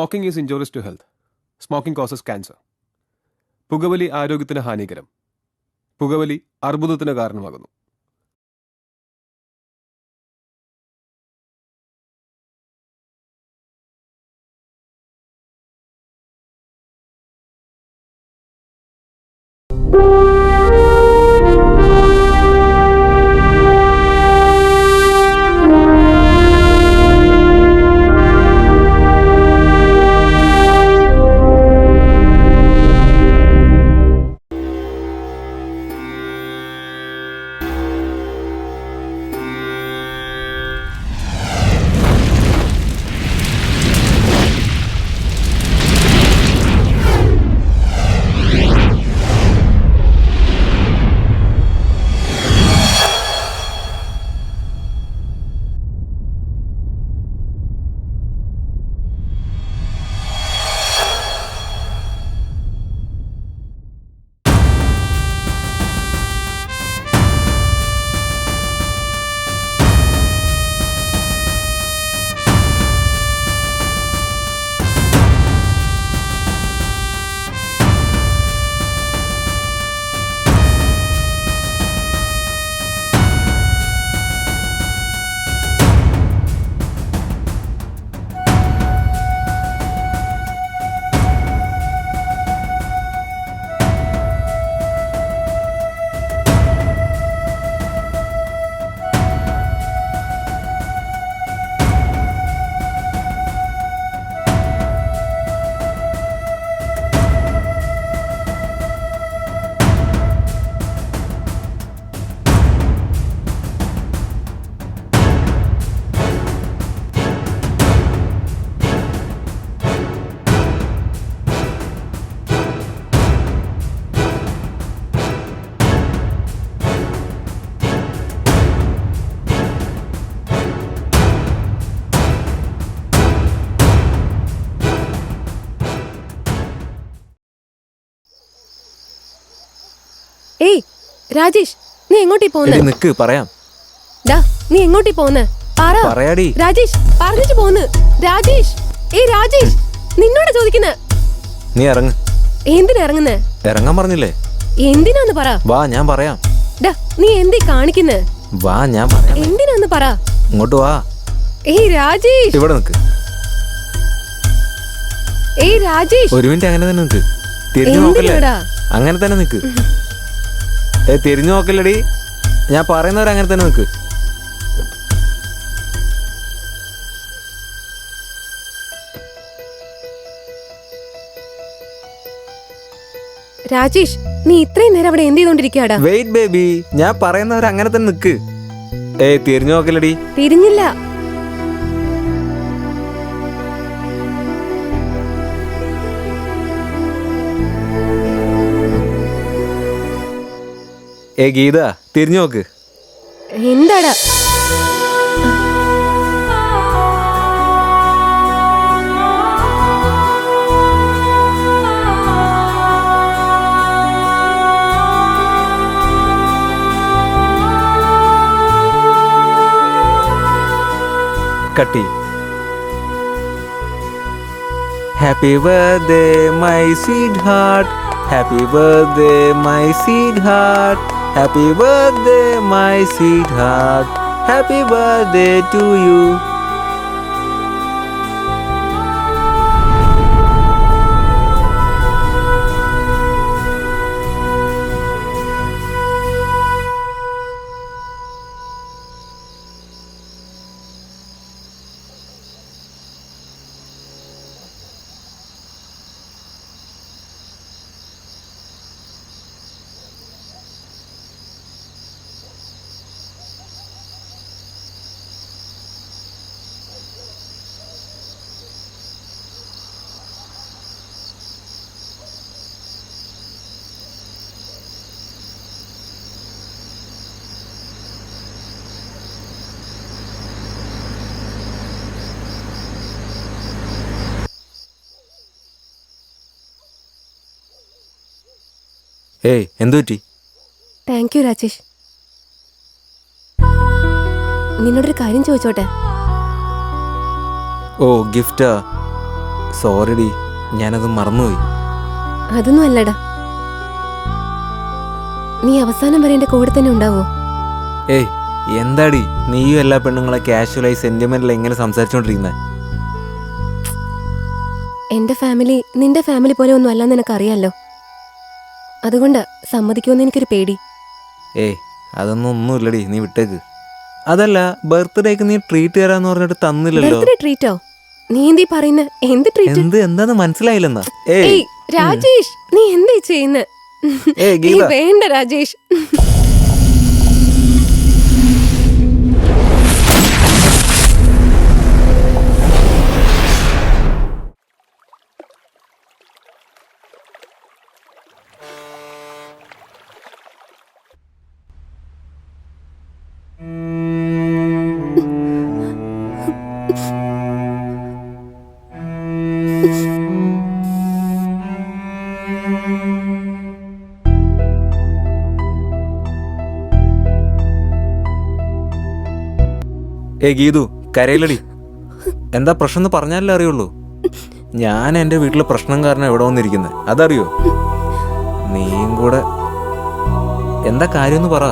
Smoking is injurious to health. Smoking causes cancer. പുകവലി ആരോഗ്യത്തിന് ഹാനികരം. പുകവലി അർബുദത്തിന് കാരണമാകുന്നു. ഏയ് രാജേഷ്, നീ എങ്ങോട്ടീ പോന്നെ? നിക്ക് പറയാം. നീ എങ്ങോട്ടീ പോന്നെ? പറയാടി. രാജേഷ് പറഞ്ഞിട്ട് പോന്ന്. രാജേഷ്, ഏയ് രാജേഷ്, നിന്നോട് ചോദിക്കുന്നെ. നീ ഇറങ്ങ്. എന്തിനാ ഇറങ്ങുന്നേ? ഇറങ്ങാൻ പറഞ്ഞില്ലേ? എന്തിനാന്ന് പറ. വാ ഞാൻ പറയാം. നീ എന്തീ കാണിക്കുന്നെ? വാ ഞാൻ പറയാം. എന്തിനാന്ന് പറ. ഇങ്ങോട്ട് വാ. ഏയ് രാജേഷ്, ഇവിടെ നിക്ക്. ഏയ് രാജേഷ്, ഒരു മിനിറ്റ് അങ്ങനെ തന്നെ നിക്ക്. തിരിഞ്ഞു നോക്കല്ലേ? അങ്ങനെ തന്നെ നിക്ക്. തിരിഞ്ഞു നോക്കല്ലടി. ഞാൻ പറയുന്നവരെ അങ്ങനെ തന്നെ നിക്ക്. രാജേഷ്, നീ ഇത്രയും നേരം അവിടെ എന്ത് ചെയ്തോണ്ടിരിക്കാടാ? വെയിറ്റ് ബേബി, ഞാൻ പറയുന്നവരെ അങ്ങനെ തന്നെ നിക്ക്. തിരിഞ്ഞു നോക്കല്ലടി. തിരിഞ്ഞില്ല. ഗീത, തിരിഞ്ഞു നോക്ക്. എന്താടാ? കട്ടി. Happy birthday my sweet heart. Happy birthday my sweet heart. Happy birthday, my sweetheart. Happy birthday to you. ഏയ് എന്തു പറ്റി? Thank you Rajesh. നിന്നോടൊരു കാര്യം ചോദിച്ചോട്ടെ? ഓ ഗിഫ്റ്റാ? സോറി ഡി, ഞാനത് മറന്നുപോയി. അതൊന്നും അല്ലടാ. നീ അവസാനം വരെ എന്റെ കൂടെ തന്നെ ഉണ്ടാവോ? ഏയ് എന്താടി നീയും എല്ലാ പെണ്ണുങ്ങളെ കാഷ്വലായി സെന്റിമെന്റൽ എങ്ങനെ സംസാരിച്ചോണ്ടിരിക്കുന്നത്? എന്റെ ഫാമിലി നിന്റെ ഫാമിലി പോലെ ഒന്നും അല്ലെന്ന് നിനക്കറിയാലോ. അതുകൊണ്ട് സമ്മതിക്കുമെന്ന് എനിക്കൊരു പേടി. ഏയ് ഒന്നുമില്ലടി, നീ വിട്ടേക്ക്. അതല്ല, ബർത്ത്ഡേക്ക് നീ ട്രീറ്റ് തരാന്ന് പറഞ്ഞിട്ട് തന്നില്ലല്ലോ. ബർത്ത്ഡേ ട്രീറ്റോ? നീ എന്തീ പറയുന്ന? എന്ത് ട്രീറ്റ്? എന്താന്ന് മനസ്സിലായില്ലെന്നാ? ഏയ് രാജേഷ്, നീ എന്തേ ചെയ്യുന്നത്? വേണ്ട രാജേഷ്. ഗീതു കരയിലടി. എന്താ പ്രശ്നം എന്ന് പറഞ്ഞാലേ അറിയുള്ളൂ. ഞാൻ എൻ്റെ വീട്ടിലെ പ്രശ്നം കാരണം എവിടെ വന്നിരിക്കുന്നത് അതറിയോ? നീയും കൂടെ എന്താ കാര്യമെന്ന് പറ.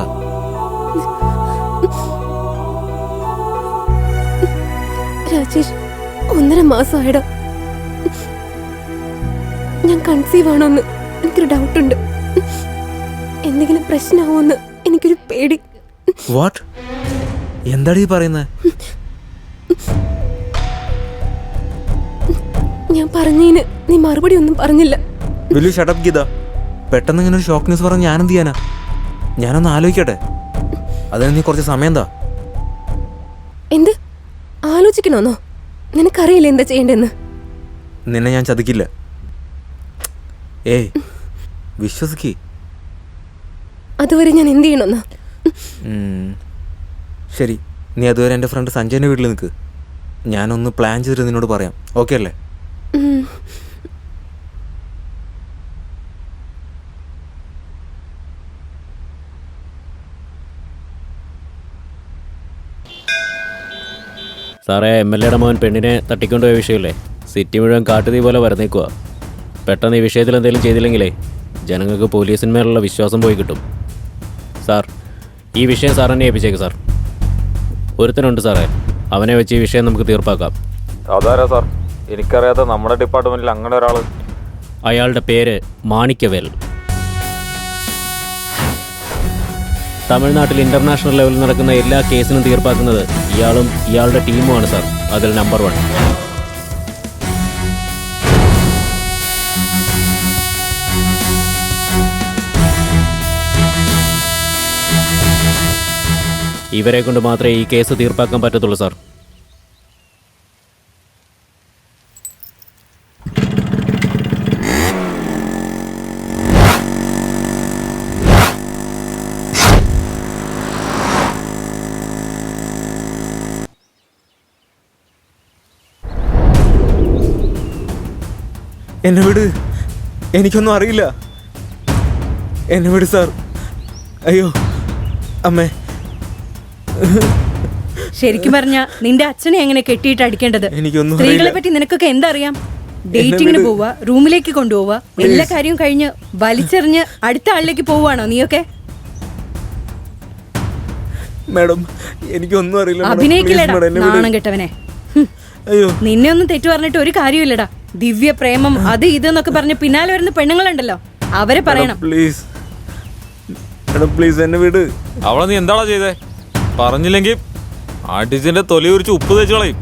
രാജേഷ്, 1.5 മാസമായിടാ ഞാൻ കൺസീവ് ആണോന്ന് എനിക്കൊരു ഡൗട്ടുണ്ട്. എന്തെങ്കിലും പ്രശ്നമാവോന്ന് എനിക്കൊരു പേടി. വാട്ട്? എന്താടീ പറയുന്നത്? ഞാൻ പറഞ്ഞതിന് നീ മറുപടി ഒന്നും പറഞ്ഞില്ല. വലിയ ഷട്ടപ്പ് ഗീത. പെട്ടെന്ന് ഇങ്ങനെ ഒരു ഷോക്ക് ന്യൂസ് പറഞ്ഞ് ഞാനെന്ത് ചെയ്യാനാ? ഞാനൊന്ന് ആലോചിക്കട്ടെ. അതിന് നീ കുറച്ച് സമയം എന്താ? എന്ത് ആലോചിക്കണോന്നോ? നിനക്കറിയില്ല എന്താ ചെയ്യണ്ടെന്ന്. നിന്നെ ഞാൻ ചതിക്കില്ല. ഏയ് വിശ്വസിക്ക്. അതുവരെ ഞാൻ എന്ത് ചെയ്യണമെന്നാ? ശരി, നീ അതുവരെ എൻ്റെ ഫ്രണ്ട് സഞ്ജയൻ്റെ വീട്ടിൽ നിൽക്ക്. ഞാനൊന്ന് പ്ലാൻ ചെയ്തിട്ട് നിന്നോട് പറയാം. ഓക്കെ അല്ലേ? സാറേ, MLA മോൻ പെണ്ണിനെ തട്ടിക്കൊണ്ടുപോയ വിഷയമില്ലേ? സിറ്റി മുഴുവൻ കാട്ടുതീ പോലെ വരുന്നേക്കുക. പെട്ടെന്ന് ഈ വിഷയത്തിൽ എന്തെങ്കിലും ചെയ്തില്ലെങ്കിലേ ജനങ്ങൾക്ക് പോലീസിന്മേലുള്ള വിശ്വാസം പോയി കിട്ടും. സാർ, ഈ വിഷയം സാർ തന്നെ ഏൽപ്പിച്ചേക്ക് സാർ. ഒരുത്തനുണ്ട് സാറേ, അവനെ വെച്ച് ഈ വിഷയം നമുക്ക് തീർപ്പാക്കാം. അതാരാ സാർ? എനിക്കറിയാത്ത നമ്മുടെ ഡിപ്പാർട്ട്മെന്റിൽ അങ്ങനെ ഒരാൾ. അയാളുടെ പേര് മാണിക്യവേൽ. തമിഴ്നാട്ടിൽ ഇന്റർനാഷണൽ ലെവലിൽ നടക്കുന്ന എല്ലാ കേസിനും തീർപ്പാക്കുന്നത് ഇയാളും ഇയാളുടെ ടീമുമാണ് സാർ. അതിൽ നമ്പർ 1. ഇവരെ കൊണ്ട് മാത്രമേ ഈ കേസ് തീർപ്പാക്കാൻ പറ്റത്തുള്ളൂ സാർ. എന്നെ വിട്, എനിക്കൊന്നും അറിയില്ല. എന്നെ വിട് സാർ. അയ്യോ അമ്മേ. ശരിക്കും പറഞ്ഞ നിന്റെ അച്ഛനെ എങ്ങനെ കെട്ടിയിട്ട് അടിക്കേണ്ടത്? എനിക്കൊന്നും സ്ത്രീകളെ പറ്റി നിനക്കൊക്കെ എന്താ അറിയാം? ഡേറ്റിങ്ങിന് പോവുക, റൂമിലേക്ക് കൊണ്ടുപോവുക, എല്ലാ കാര്യവും കഴിഞ്ഞ് വലിച്ചെറിഞ്ഞ് അടുത്ത ആളിലേക്ക് പോവുകയാണോ നീയൊക്കെ? മാഡം, എനിക്കൊന്നും അറിയില്ല. അഭിനയിക്കില്ലടാ നാണം കെട്ടവനെ. അയ്യോ, നിന്നെ ഒന്നും തെറ്റു പറഞ്ഞിട്ട് ഒരു കാര്യമില്ലടാ. ദിവ്യ പ്രേമം അത് ഇതെന്നൊക്കെ പറഞ്ഞ് പിന്നാലെ വരുന്ന പെണ്ണുങ്ങളുണ്ടല്ലോ, അവരെ പറയണം. പ്ലീസ് പ്ലീസ് എന്നെ വിട്. അവളെ നീ എന്താണോ ചെയ്തേ? പറഞ്ഞില്ലെങ്കിൽ അടിച്ചിന്റെ തൊലി ഉരിച്ച് ഉപ്പ് തേച്ച് കളയും.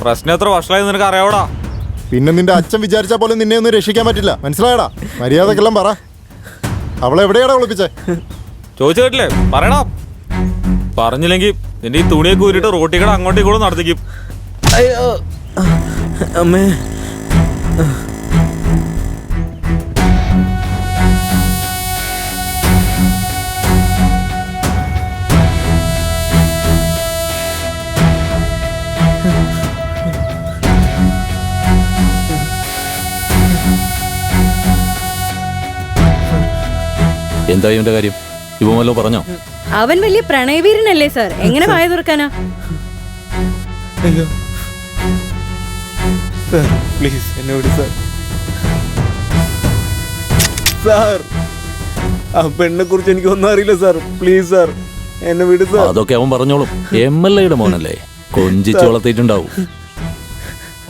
പ്രശ്നം എത്ര വഷളായി നിനക്ക് അറിയാവടാ. പിന്നെ നിന്റെ അച്ഛൻ വിചാരിച്ചാൽ പോലും നിന്നെ ഒന്നും രക്ഷിക്കാൻ പറ്റില്ല. മനസ്സിലായടാ? മര്യാദക്കെല്ലാം പറ. അവളെ എവിടെയാടാ ഒളിപ്പിച്ചേ? ചോദിച്ചു കേട്ടില്ലേ? പറയടാ. പറഞ്ഞില്ലെങ്കിൽ നിന്റെ ഈ തുണിയൊക്കെ ഊരിട്ട് റോട്ടിക്കട അങ്ങോട്ടും ഇങ്ങോട്ടും നടത്തിക്കും. അയ്യോ അമ്മേ. എന്തായി ഇവന്റെ കാര്യം? ഇവൻ വല്ലതും പറഞ്ഞോ? അവൻ വലിയ പ്രണയവീരനല്ലേ സാർ, എങ്ങനെ വായ തുറക്കാനാ? അയ്യോ സാർ പ്ലീസ് എന്നെ വിട് സാർ. സാർ ആ പെണ്ണിനെ കുറിച്ച് എനിക്കൊന്നും അറിയില്ല സാർ. പ്ലീസ് സാർ എന്നെ വിട് സാർ. അതൊക്കെ അവൻ പറഞ്ഞോളും. MLA-യുടെ മോനല്ലേ, കൊഞ്ചിച്ച് വളർത്തിയിട്ടുണ്ടാവും.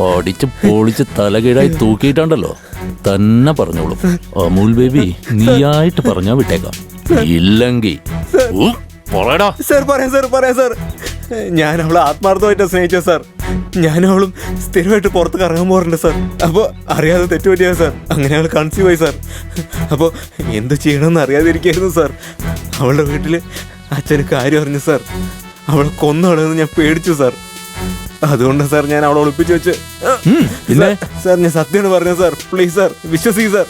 ഓടിച്ച് പൊളിച്ച് തലകീഴായി തൂക്കിയിട്ടുണ്ടല്ലോ, തന്നെ പറഞ്ഞോളും. അമൂൽ ബേബി നീയായിട്ട് പറഞ്ഞാ വിട്ടേക്കാം. ഇല്ലെങ്കിൽ സാർ പറയാം സാർ. ഞാൻ അവളെ ആത്മാർത്ഥമായിട്ട് സ്നേഹിച്ച സാർ. ഞാനും അവളും സ്ഥിരമായിട്ട് പുറത്ത് കറങ്ങാൻ പോകാറുണ്ട് സാർ. അപ്പോൾ അറിയാതെ തെറ്റുപറ്റിയാ സാർ. അങ്ങനെ അവൾ കൺസീവ് ആയി സാർ. അപ്പോൾ എന്ത് ചെയ്യണമെന്ന് അറിയാതിരിക്കായിരുന്നു സാർ. അവളുടെ വീട്ടിൽ അച്ഛന് കാര്യം അറിഞ്ഞു സാർ. അവളെ കൊന്നുകളെന്ന് ഞാൻ പേടിച്ചു സാർ. അതുകൊണ്ട് സാർ ഞാൻ അവളെ ഒളിപ്പിച്ചു വെച്ച്. പിന്നെ സാർ ഞാൻ സത്യമാണ് പറഞ്ഞത് സാർ. പ്ലീസ് സാർ വിശ്വസിക്കും സാർ.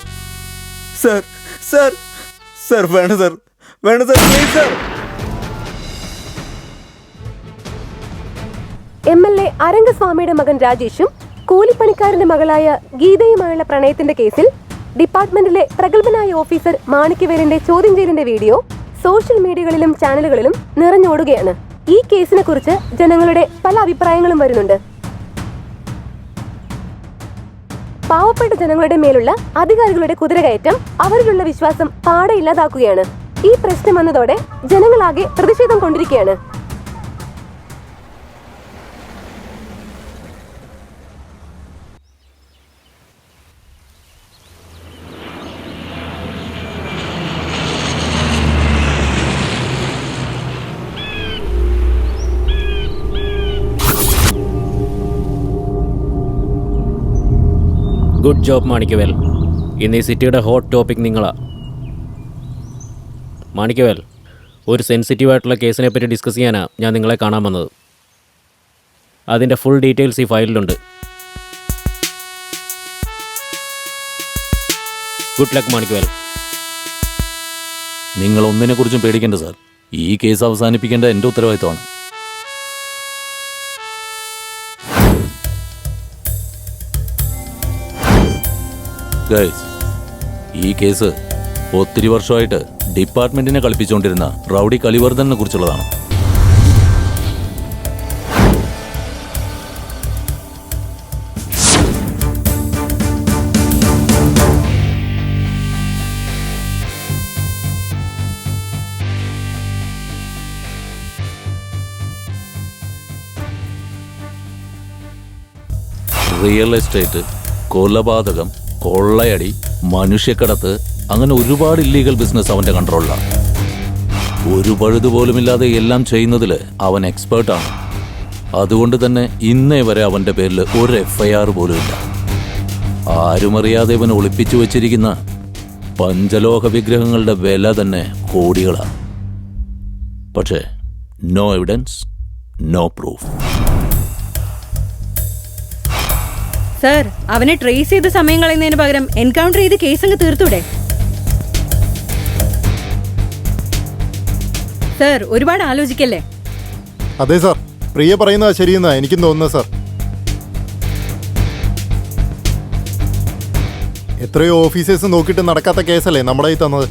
സാർ സാർ സാർ വേണ്ട സാർ പ്ലീസ് സാർ. MLA അരംഗസ്വാമിയുടെ മകൻ രാജേഷും കൂലിപ്പണിക്കാരന്റെ മകളായ ഗീതയുമായുള്ള പ്രണയത്തിന്റെ കേസിൽ ഡിപ്പാർട്ട്മെന്റിലെ പ്രഗത്ഭനായ ഓഫീസർ മാണിക്യവേലിന്റെ ചോദ്യം ചെയ്യലിന്റെ വീഡിയോ സോഷ്യൽ മീഡിയകളിലും ചാനലുകളിലും നിറഞ്ഞോടുകയാണ്. ഈ കേസിനെ കുറിച്ച് ജനങ്ങളുടെ പല അഭിപ്രായങ്ങളും വരുന്നുണ്ട്. പാവപ്പെട്ട ജനങ്ങളുടെ മേലുള്ള അധികാരികളുടെ കുതിരകയറ്റം അവരിലുള്ള വിശ്വാസം പാടെ ഇല്ലാതാക്കുകയാണ്. ഈ പ്രശ്നം വന്നതോടെ ജനങ്ങളാകെ പ്രതിഷേധം കൊണ്ടിരിക്കുകയാണ്. Good job Manikyavel. ഇന്ന് ഈ സിറ്റിയുടെ ഹോട്ട് ടോപ്പിക് നിങ്ങളാ. മാണിക്യവേൽ, ഒരു സെൻസിറ്റീവായിട്ടുള്ള കേസിനെ പറ്റി ഡിസ്കസ് ചെയ്യാനാണ് ഞാൻ നിങ്ങളെ കാണാൻ വന്നത്. അതിൻ്റെ ഫുൾ ഡീറ്റെയിൽസ് ഈ ഫയലിലുണ്ട്. Good luck മാണിക്യവേൽ. നിങ്ങൾ ഒന്നിനെ കുറിച്ചും പേടിക്കേണ്ട സാർ. ഈ കേസ് അവസാനിപ്പിക്കേണ്ട എൻ്റെ ഉത്തരവാദിത്തമാണ്. ഗൈസ്, ഈ കേസ് ഒത്തിരി വർഷമായിട്ട് ഡിപ്പാർട്ട്മെന്റിനെ കളിപ്പിച്ചുകൊണ്ടിരുന്ന റൗഡി കലിവർദ്ധനെ കുറിച്ചുള്ളതാണ്. റിയൽ എസ്റ്റേറ്റ്, കൊലപാതകം, കൊള്ളയടി, മനുഷ്യക്കടത്ത്, അങ്ങനെ ഒരുപാട് ഇല്ലീഗൽ ബിസിനസ് അവന്റെ കൺട്രോളിലാണ്. ഒരു പഴുതുപോലുമില്ലാതെ എല്ലാം ചെയ്യുന്നതിൽ അവൻ എക്സ്പേർട്ടാണ്. അതുകൊണ്ട് തന്നെ ഇന്നേ വരെ അവന്റെ പേരിൽ ഒരു FIR പോലുമില്ല. ആരുമറിയാതെ ഇവൻ ഒളിപ്പിച്ചു വച്ചിരിക്കുന്ന പഞ്ചലോഹ വിഗ്രഹങ്ങളുടെ വില തന്നെ കോടികളാണ്. പക്ഷേ no evidence, no proof. Sir, അവനെ ട്രേസ് ചെയ്ത് സമയം കളയുന്നതിന് പകരം എൻകൗണ്ടർ ചെയ്ത് കേസ് അങ്ങ് തീർത്തൂടെ? സർ, ഒരുപാട് ആലോചിക്കല്ലേ? അതെ സാർ, പ്രിയ പറയുന്നതാ ശരിയെന്നാ എനിക്കും തോന്നുന്നത് സാർ. എത്രയോ ഓഫീസേഴ്സ് നോക്കിയിട്ട് നടക്കാത്ത കേസല്ലേ നമ്മുടെ ഈ തന്നത്.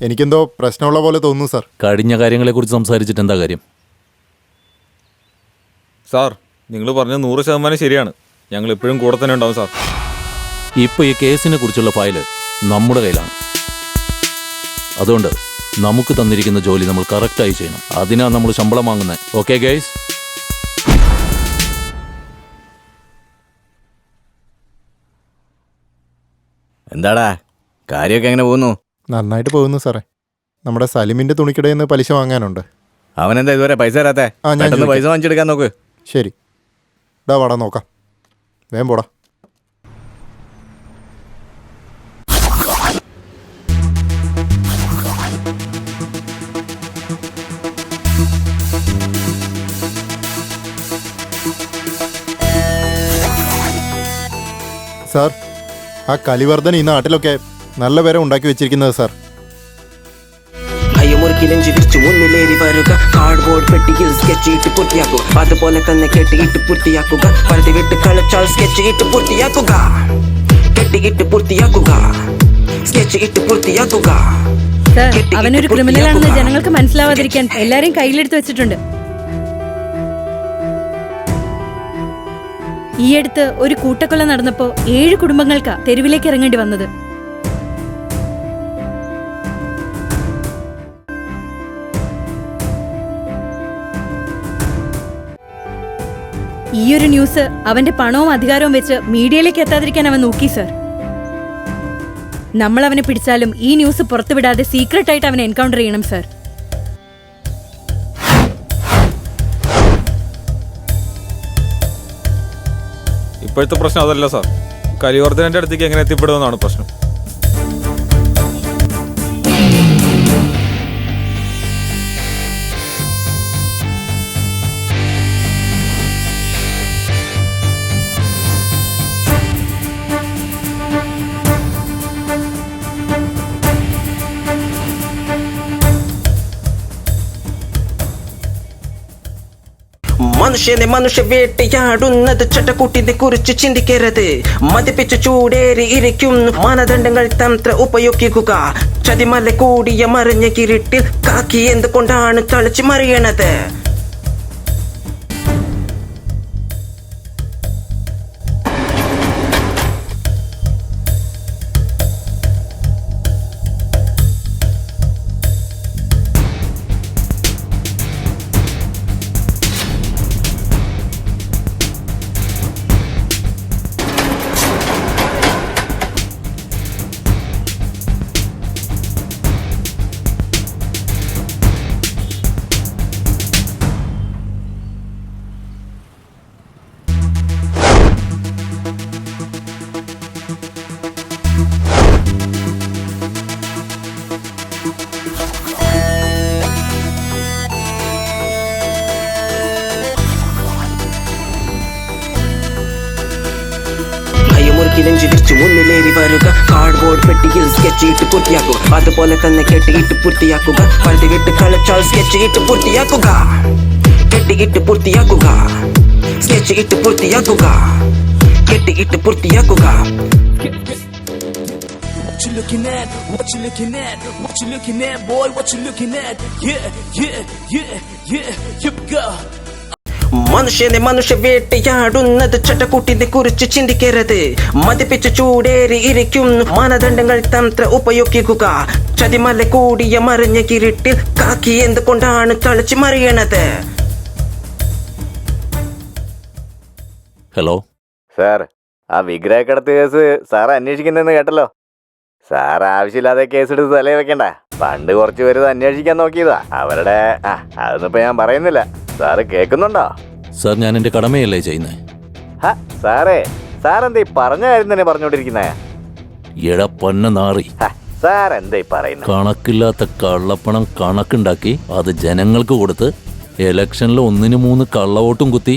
എനിക്കെന്തോ പ്രശ്നമുള്ള പോലെ തോന്നുന്നു സാർ. കഴിഞ്ഞ കാര്യങ്ങളെക്കുറിച്ച് സംസാരിച്ചിട്ട് എന്താ കാര്യം? സാർ, നിങ്ങൾ പറഞ്ഞത് 100% ശരിയാണ്. ഞങ്ങൾ എപ്പോഴും കൂടെ തന്നെ ഉണ്ടാവും സാർ. ഇപ്പോൾ ഈ കേസിനെ കുറിച്ചുള്ള ഫയല് നമ്മുടെ കയ്യിലാണ്. അതുകൊണ്ട് നമുക്ക് തന്നിരിക്കുന്ന ജോലി നമ്മൾ കറക്റ്റായി ചെയ്യണം. അതിനാണ് നമ്മൾ ശമ്പളം വാങ്ങുന്നത്. Okay guys? എന്താടാ കാര്യമൊക്കെ എങ്ങനെ പോകുന്നു? നന്നായിട്ട് പോകുന്നു സാറേ. നമ്മുടെ സലിമിൻ്റെ തുണിക്കിടയിൽ നിന്ന് പലിശ വാങ്ങാനുണ്ട്. അവനെന്താ ഇതുവരെ പൈസ തരാത്തെ? ആ, ഞാൻ പെട്ടെന്ന് പൈസ ചോദിക്കാം. വാങ്ങിച്ചെടുക്കാൻ നോക്ക്. ശരി, ഇടാ വാടാ നോക്കാം. വേഗം പോടാ. സാർ, ആ കലിവർദ്ധൻ ഈ നാട്ടിലൊക്കെ നല്ല പേരെ ഉണ്ടാക്കി വെച്ചിരിക്കുന്നത് സാർ. ഭയമൊരുക്കിലഞ്ചു വിരിച്ചു മുന്നിലേറി വരുക. കാർഡ്ബോർഡ് പെട്ടിയിൽ സ്കെച്ച് ഇട്ട് പൂർത്തിയാക്കുക. അതുപോലെ തന്നെ കെട്ടിയിട്ട് പൂർത്തിയാക്കുക. പരതി വിട്ട് കളിച്ചാൽ സ്കെച്ച് ഇട്ട് പൂർത്തിയാക്കുക. കെട്ടിയിട്ട് പൂർത്തിയാക്കുക. സ്കെച്ച് ഇട്ട് പൂർത്തിയാക്കുക. സർ, അവനൊരു ക്രിമിനലാണെന്ന് ജനങ്ങൾക്ക് മനസ്സിലാവാതിരിക്കാൻ എല്ലാരെയും കയ്യിലെടുത്ത് വെച്ചിട്ടുണ്ട്. ഈ അടുത്ത് ഒരു കൂട്ടക്കൊല നടന്നപ്പോ 7 കുടുംബങ്ങൾക്കാ തെരുവിലേക്ക് ഇറങ്ങേണ്ടി വന്നത്. ഈയൊരു ന്യൂസ് അവന്റെ പണവും അധികാരവും വെച്ച് മീഡിയയിലേക്ക് എത്താതിരിക്കാൻ അവൻ നോക്കി സർ. നമ്മൾ അവനെ പിടിച്ചാലും ഈ ന്യൂസ് പുറത്തുവിടാതെ സീക്രട്ട് ആയിട്ട് അവനെ എൻകൗണ്ടർ ചെയ്യണം സർ. ഇപ്പോഴത്തെ പ്രശ്നം അതല്ല സാർ, കലിവർദ്ധനന്റെ അടുത്തേക്ക് എങ്ങനെ എത്തിപ്പെടുമെന്നാണ് പ്രശ്നം. മനുഷ്യനെ മനുഷ്യ വേട്ടയാടുന്നത് ചട്ടക്കൂട്ടിനെ കുറിച്ച് ചിന്തിക്കരുത്. മതിപ്പിച്ച് ചൂടേറി ഇരിക്കുന്നു മാനദണ്ഡങ്ങൾ തന്ത്ര ഉപയോഗിക്കുക. ചതിമല കൂടിയ മറിഞ്ഞ കിരീട്ടിൽ കാക്കി എന്തുകൊണ്ടാണ് തളിച്ചു മറിയണത്? നെഞ്ചു വിരിച്ചു മുന്നിലേറി വരുക. കാർഡ്ബോർഡ് പെട്ടിയിൽ സ്കെച്ച് ഇട്ട് പൂർത്തിയാക്കുക. അതുപോലെ തന്നെ കെട്ടിയിട്ട് പൂർത്തിയാക്കുക. പഴുതി വിട്ട് കളിച്ചാൽ സ്കെച്ച് ഇട്ട് പൂർത്തിയാക്കുക. കെട്ടിയിട്ട് പൂർത്തിയാക്കുക. സ്കെച്ച് ഇട്ട് പൂർത്തിയാക്കുക. കെട്ടിയിട്ട് പൂർത്തിയാക്കുക. What you looking at? What you looking at? What you looking at, boy? What you looking at? Yeah, you go. മനുഷ്യനെ മനുഷ്യ വേട്ടയാടുന്നത് ചട്ടക്കൂട്ടിനെ കുറിച്ച് ചിന്തിക്കരുത്. മതിപ്പിച്ച് ചൂടേറി ഇരിക്കുന്നു മാനദണ്ഡങ്ങൾ തന്ത്ര ഉപയോഗിക്കുക. ചതിമല കൂടിയ മറിഞ്ഞ കിരീട്ടിൽ കാക്കി എന്തുകൊണ്ടാണ് തളിച്ചു മറിയണത്? ഹലോ സാർ, ആ വിഗ്രഹക്കടത്ത് കേസ് സാർ അന്വേഷിക്കുന്നെന്ന് കേട്ടല്ലോ. സാർ ആവശ്യമില്ലാതെ കേസെടുത്ത് തലേ വെക്കണ്ട. പണ്ട് കുറച്ച് പേര് ഇത് അന്വേഷിക്കാൻ നോക്കിയതാ. അവരുടെ അതൊന്നും ഇപ്പൊ ഞാൻ പറയുന്നില്ല. സാറ് കേൾക്കുന്നുണ്ടോ? സാർ, ഞാൻ എൻ്റെ കടമയല്ലേ ചെയ്യുന്നത്. സാറെന്താ ഈ പറഞ്ഞ കാര്യം തന്നെ പറഞ്ഞോണ്ടിരിക്കുന്നേ? എട പൊന്ന നാറി, സാർ എന്താ പറയുന്നത്? കണക്കില്ലാത്ത കള്ളപ്പണം കണക്കുണ്ടാക്കി അത് ജനങ്ങൾക്ക് കൊടുത്ത് ഇലക്ഷനിൽ 1-ന് 3 കള്ളവോട്ടും കുത്തി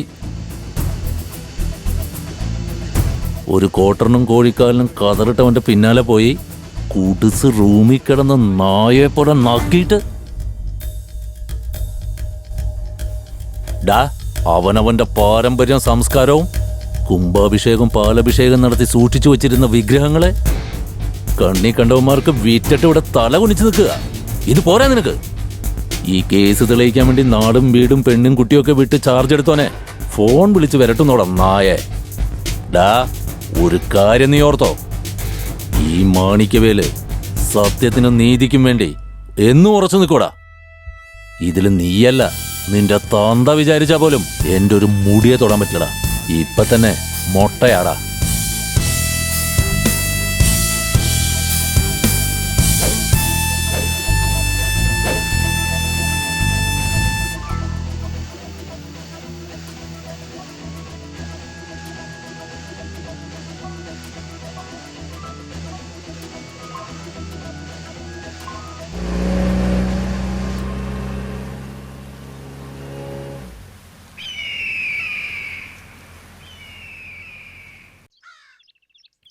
ഒരു കോട്ടറിനും കോഴിക്കാലിനും കതറിട്ടവന്റെ പിന്നാലെ പോയി കുടിസ് റൂമിൽ കിടന്ന് നായയെപ്പോലെ നക്കിയിട്ട് അവനവന്റെ പാരമ്പര്യം സംസ്കാരവും കുംഭാഭിഷേകം പാലഭിഷേകം നടത്തി സൂക്ഷിച്ചു വച്ചിരുന്ന വിഗ്രഹങ്ങളെ കണ്ണി കണ്ടവന്മാർക്ക് വിറ്റിട്ട് ഇവിടെ തല കുനിച്ചു നിൽക്കുക. ഇത് പോരാ നിനക്ക്? ഈ കേസ് തെളിയിക്കാൻ വേണ്ടി നാടും വീടും പെണ്ണും കുട്ടിയൊക്കെ വിട്ട് ചാർജ് എടുത്തോനെ ഫോൺ വിളിച്ച് വരട്ടുന്നോടാ നായെ. ഒരു കാര്യം നീ ഓർത്തോ, ഈ മാണിക്യവേല് സത്യത്തിനും നീതിക്കും വേണ്ടി എന്നും ഉറച്ചു നിൽക്കൂടാ. ഇതില് നീയല്ല, നിന്റെ താന്ത വിചാരിച്ചാ പോലും എന്റെ ഒരു മുടിയെ തൊടാൻ പറ്റില്ലടാ. ഇപ്പൊ തന്നെ മൊട്ടയാടാ.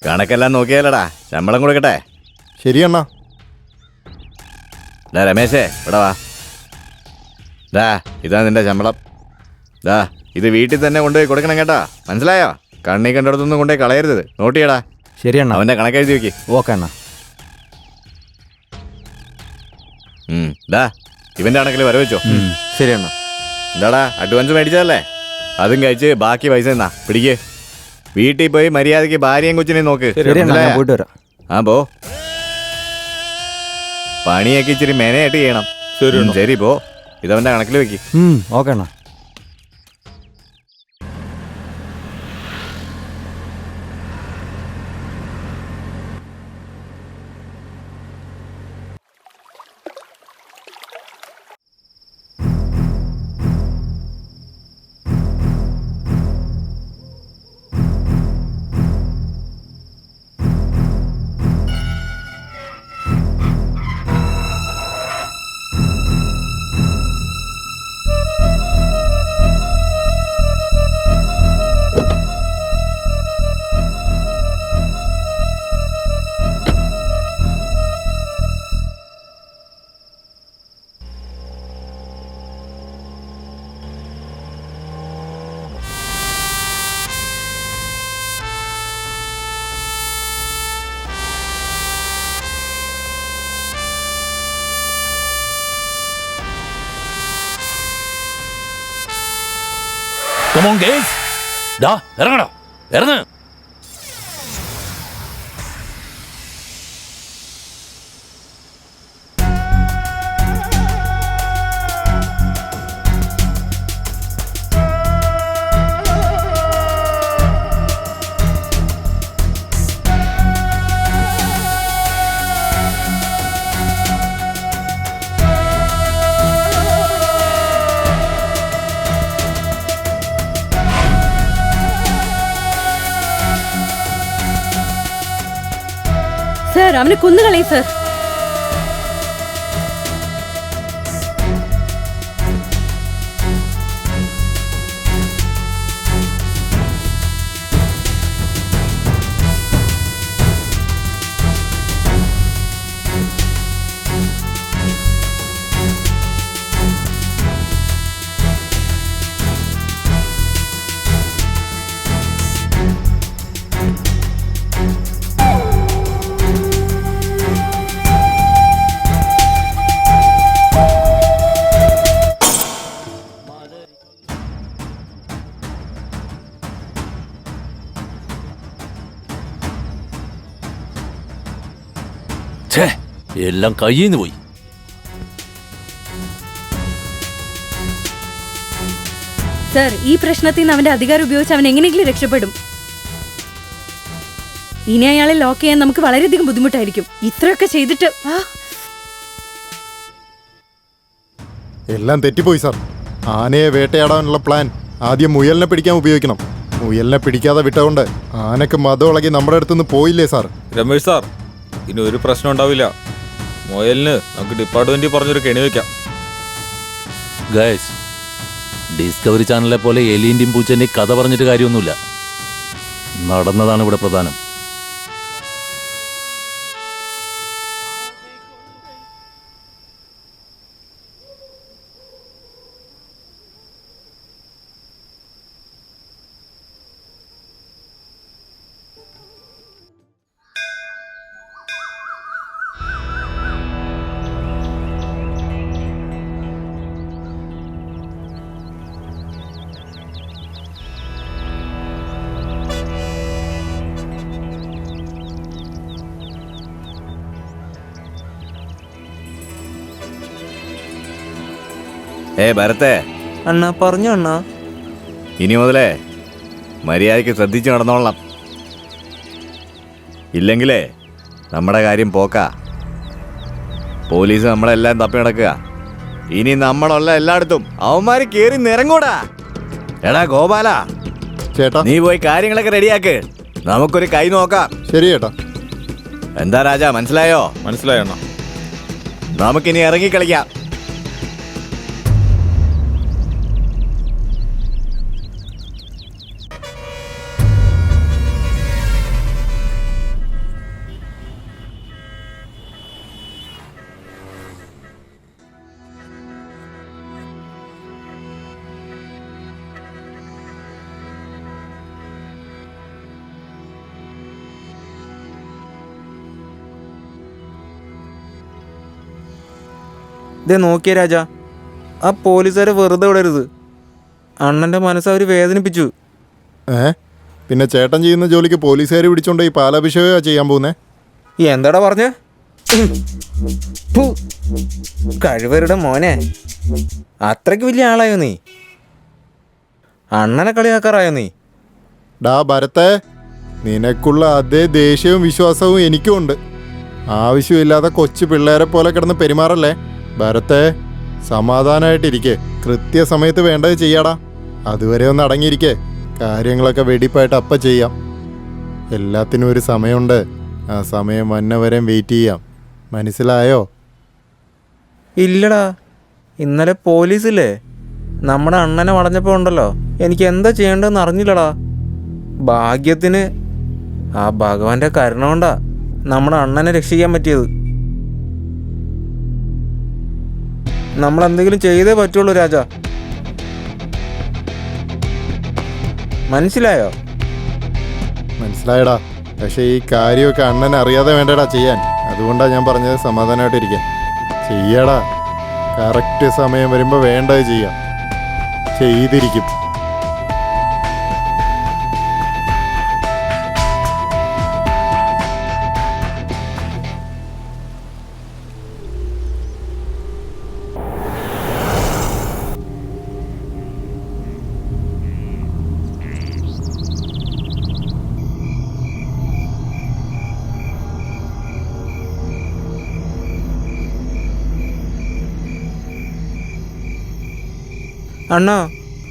കണക്കെല്ലാം നോക്കിയാലടാ, ശമ്പളം കൊടുക്കട്ടെ. ശരിയണ്ണാ. രമേശേ, ഇവിടെ വാ. ഇതാ നിന്റെ ശമ്പളം. ഇത് വീട്ടിൽ തന്നെ കൊണ്ടുപോയി കൊടുക്കണം കേട്ടോ, മനസ്സിലായോ? കണ്ണി കണ്ടിടത്തൊന്നും കൊണ്ടുപോയി കളയരുത്. നോട്ട് ചെയ്യടാ. ശരിയണ്ണ. അവന്റെ കണക്കെഴുതി നോക്കി. ഓക്കെ അണ്ണ. ഇവന്റെ കണക്കിൽ വരവെച്ചോ. ശരിയണ്ണ. എന്താടാ, അഡ്വാൻസ് മേടിച്ചതല്ലേ? അതും കഴിച്ച് ബാക്കി പൈസ എന്നാ പിടിക്കേ. വീട്ടിൽ പോയി മര്യാദയ്ക്ക് ഭാര്യയും കൊച്ചിനെയും നോക്ക്. ഞാൻ പോയിട്ട് വരാം. ആ പോ. പണിയൊക്കെ ഇച്ചിരി മെനയായിട്ട് ചെയ്യണം. ശരി പോ. ഇതവന്റെ കണക്കിൽ വെക്ക്. Okay Anna. Come on, guys. ദാ ഇറങ്ങടാ, ഇറങ്ങ്. സാർ അവനെ കൊന്നുകളയും സാർ. ഛേ, എല്ലാം കയ്യിന്ന് പോയി. സാർ ഈ പ്രശ്നത്തിൽ നിന്ന് അവന്റെ അധികാരം ഉപയോഗിച്ച് അവൻ എങ്ങനെയെങ്കിലും രക്ഷപ്പെടും. ഇനി അയാളെ ലോക്ക് ചെയ്യാൻ നമുക്ക് വളരെയധികം ബുദ്ധിമുട്ടായിരിക്കും. ഇത്രയൊക്കെ ചെയ്തിട്ട് എല്ലാം തെറ്റിപ്പോയി സാർ. ആനയെ വേട്ടയാടാനുള്ള പ്ലാൻ ആദ്യം മുയലിനെ പിടിക്കാൻ ഉപയോഗിക്കണം. മുയലിനെ പിടിക്കാതെ വിട്ടുകൊണ്ട് ആനക്ക് മതമിളകി നമ്മുടെ അടുത്തുനിന്ന് പോയില്ലേ സാർ? രമേഷ് സാർ, ഇനി ഒരു പ്രശ്നം ഉണ്ടാവില്ല. മുയലിന് നമുക്ക് ഡിപ്പാർട്ട്മെന്റിൽ പറഞ്ഞൊരു കെണി വെക്കാം. ഗൈസ്, ഡിസ്കവറി ചാനലിലെ പോലെ എലിന്റെയും പൂച്ചന്റെയും കഥ പറഞ്ഞിട്ട് കാര്യമൊന്നുമില്ല. നടന്നതാണ് ഇവിടെ പ്രധാനം. ഭരത്തെ, അണ്ണാ പറഞ്ഞോ അണ്ണാ. ഇനി മുതലേ മര്യാദയ്ക്ക് ശ്രദ്ധിച്ച് നടന്നോളണം. ഇല്ലെങ്കിലേ നമ്മുടെ കാര്യം പോക്കാ. പോലീസ് നമ്മളെല്ലാം തപ്പി നടക്കുക. ഇനി നമ്മളുള്ള എല്ലായിടത്തും അവന്മാര് കേറി നിറങ്ങൂടാ. എടാ ഗോപാല, ചേട്ടാ നീ പോയി കാര്യങ്ങളൊക്കെ റെഡിയാക്ക്. നമുക്കൊരു കൈ നോക്കാം. ശരി ചേട്ടാ. എന്താ രാജാ, മനസ്സിലായോ? മനസ്സിലായണ്ണ. നമുക്കിനി ഇറങ്ങിക്കളിക്കാം. ഇതേ നോക്കിയ രാജ, ആ പോലീസുകാരെ വെറുതെ വിടരുത്. അണ്ണൻ്റെ മനസ്സ് അവർ വേദനിപ്പിച്ചു. പിന്നെ ചേട്ടൻ ചെയ്യുന്ന ജോലിക്ക് പോലീസുകാർ പിടിച്ചോണ്ട് ഈ പാലാഭിഷേകം ചെയ്യാൻ പോകുന്നേ? എന്താടാ പറഞ്ഞ? കഴിവരുടെ മോനെ, അത്രയ്ക്ക് വലിയ ആളായോ നീ? അണ്ണനെ കളിയാക്കാറായോ നീ? ഡാ ഭരത്തെ, നിനക്കുള്ള അതേ ദേഷ്യവും വിശ്വാസവും എനിക്കും ഉണ്ട്. ആവശ്യമില്ലാതെ കൊച്ചു പിള്ളേരെ പോലെ കിടന്ന് പെരുമാറല്ലേ. ഭരത്തെ, സമാധാനമായിട്ടിരിക്കെ. കൃത്യസമയത്ത് വേണ്ടത് ചെയ്യാടാ. അതുവരെ ഒന്ന് അടങ്ങിയിരിക്കേ. കാര്യങ്ങളൊക്കെ വെടിപ്പായിട്ട് അപ്പം ചെയ്യാം. എല്ലാത്തിനും ഒരു സമയമുണ്ട്. ആ സമയം വന്നവരെ വെയിറ്റ് ചെയ്യാം. മനസ്സിലായോ? ഇല്ലടാ, ഇന്നലെ പോലീസില്ലേ നമ്മുടെ അണ്ണനെ വളഞ്ഞപ്പോൾ ഉണ്ടല്ലോ, എനിക്ക് എന്താ ചെയ്യേണ്ടതെന്ന് അറിഞ്ഞില്ലടാ. ഭാഗ്യത്തിന് ആ ഭഗവാന്റെ കരുണ കൊണ്ടാ നമ്മുടെ അണ്ണനെ രക്ഷിക്കാൻ പറ്റിയത്. നമ്മളെന്തെങ്കിലും ചെയ്തേ പറ്റുള്ളൂ രാജാ. മനസ്സിലായോ? മനസ്സിലായടാ. പക്ഷേ ഈ കാര്യമൊക്കെ അണ്ണനെ അറിയാതെ വേണ്ടടാ ചെയ്യാൻ. അതുകൊണ്ടാണ് ഞാൻ പറഞ്ഞത് സമാധാനമായിട്ടിരിക്കാൻ. ചെയ്യടാ. കറക്റ്റ് സമയം വരുമ്പോൾ വേണ്ടത് ചെയ്യാം. ചെയ്തിരിക്കും. അണ്ണാ,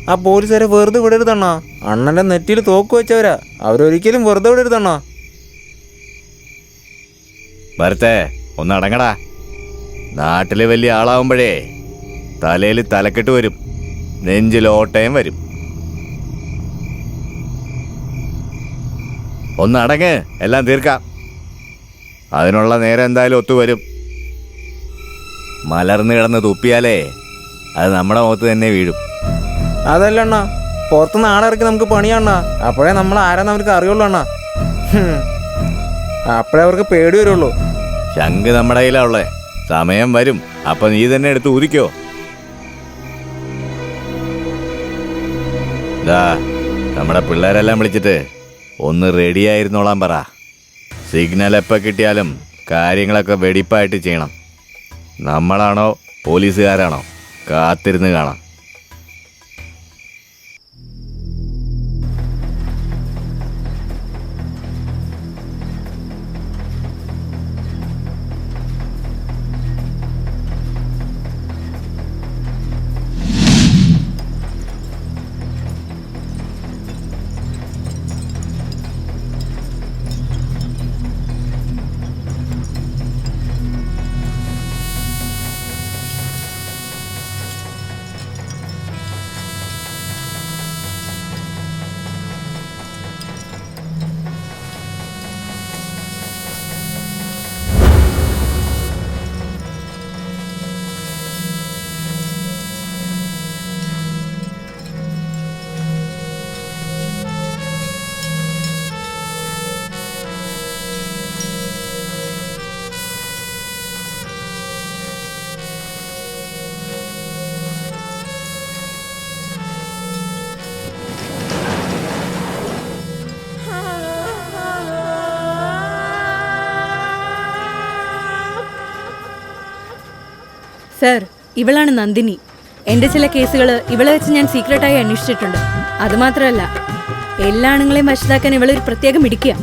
ആ പോലീസുകാരെ വെറുതെ വിടരുതണ്ണാ. അണ്ണൻ്റെ നെറ്റിയിൽ തോക്ക് വെച്ചവരാ. അവരൊരിക്കലും വെറുതെ വിടരുതണ്ണാ. ഭരത്തെ, ഒന്ന് അടങ്ങടാ. നാട്ടിലെ വലിയ ആളാവുമ്പോഴേ തലയിൽ തലക്കെട്ട് വരും, നെഞ്ചിൽ ഓട്ടയും വരും. ഒന്ന് അടങ്ങ്, എല്ലാം തീർക്കാം. അതിനുള്ള നേരം എന്തായാലും ഒത്തുവരും. മലർന്ന് കിടന്ന് തുപ്പിയാലേ അത് നമ്മുടെ മുഖത്ത് തന്നെ വീഴും. അതല്ല അണ്ണാ, പുറത്തുനിന്ന് ആളിറക്കി നമുക്ക് പണിയാണ്ണാ. അപ്പോഴേ നമ്മൾ ആരാന്ന് അവർക്ക് അറിയുള്ളൂ അണ്ണാ. അപ്പോഴേ അവർക്ക് പേടി വരുള്ളൂ. ശംഖ് നമ്മുടെ കയ്യിലാ ഉള്ളേ. സമയം വരും, അപ്പൊ നീ തന്നെ എടുത്ത് ഊരിക്കോ. നമ്മുടെ പിള്ളേരെല്ലാം വിളിച്ചിട്ട് ഒന്ന് റെഡിയായിരുന്നോളാൻ പറ. സിഗ്നൽ എപ്പോൾ കിട്ടിയാലും കാര്യങ്ങളൊക്കെ വെടിപ്പായിട്ട് ചെയ്യണം. നമ്മളാണോ പോലീസുകാരാണോ കാത്തിരുന്ന് കാണാം. സർ, ഇവളാണ് നന്ദിനി. എൻ്റെ ചില കേസുകൾ ഇവളെ വെച്ച് ഞാൻ സീക്രട്ടായി അന്വേഷിച്ചിട്ടുണ്ട്. അതുമാത്രമല്ല, എല്ലാ ആണുങ്ങളെയും വശത്താക്കാൻ ഇവളൊരു പ്രത്യേകം ഇടിക്കുക.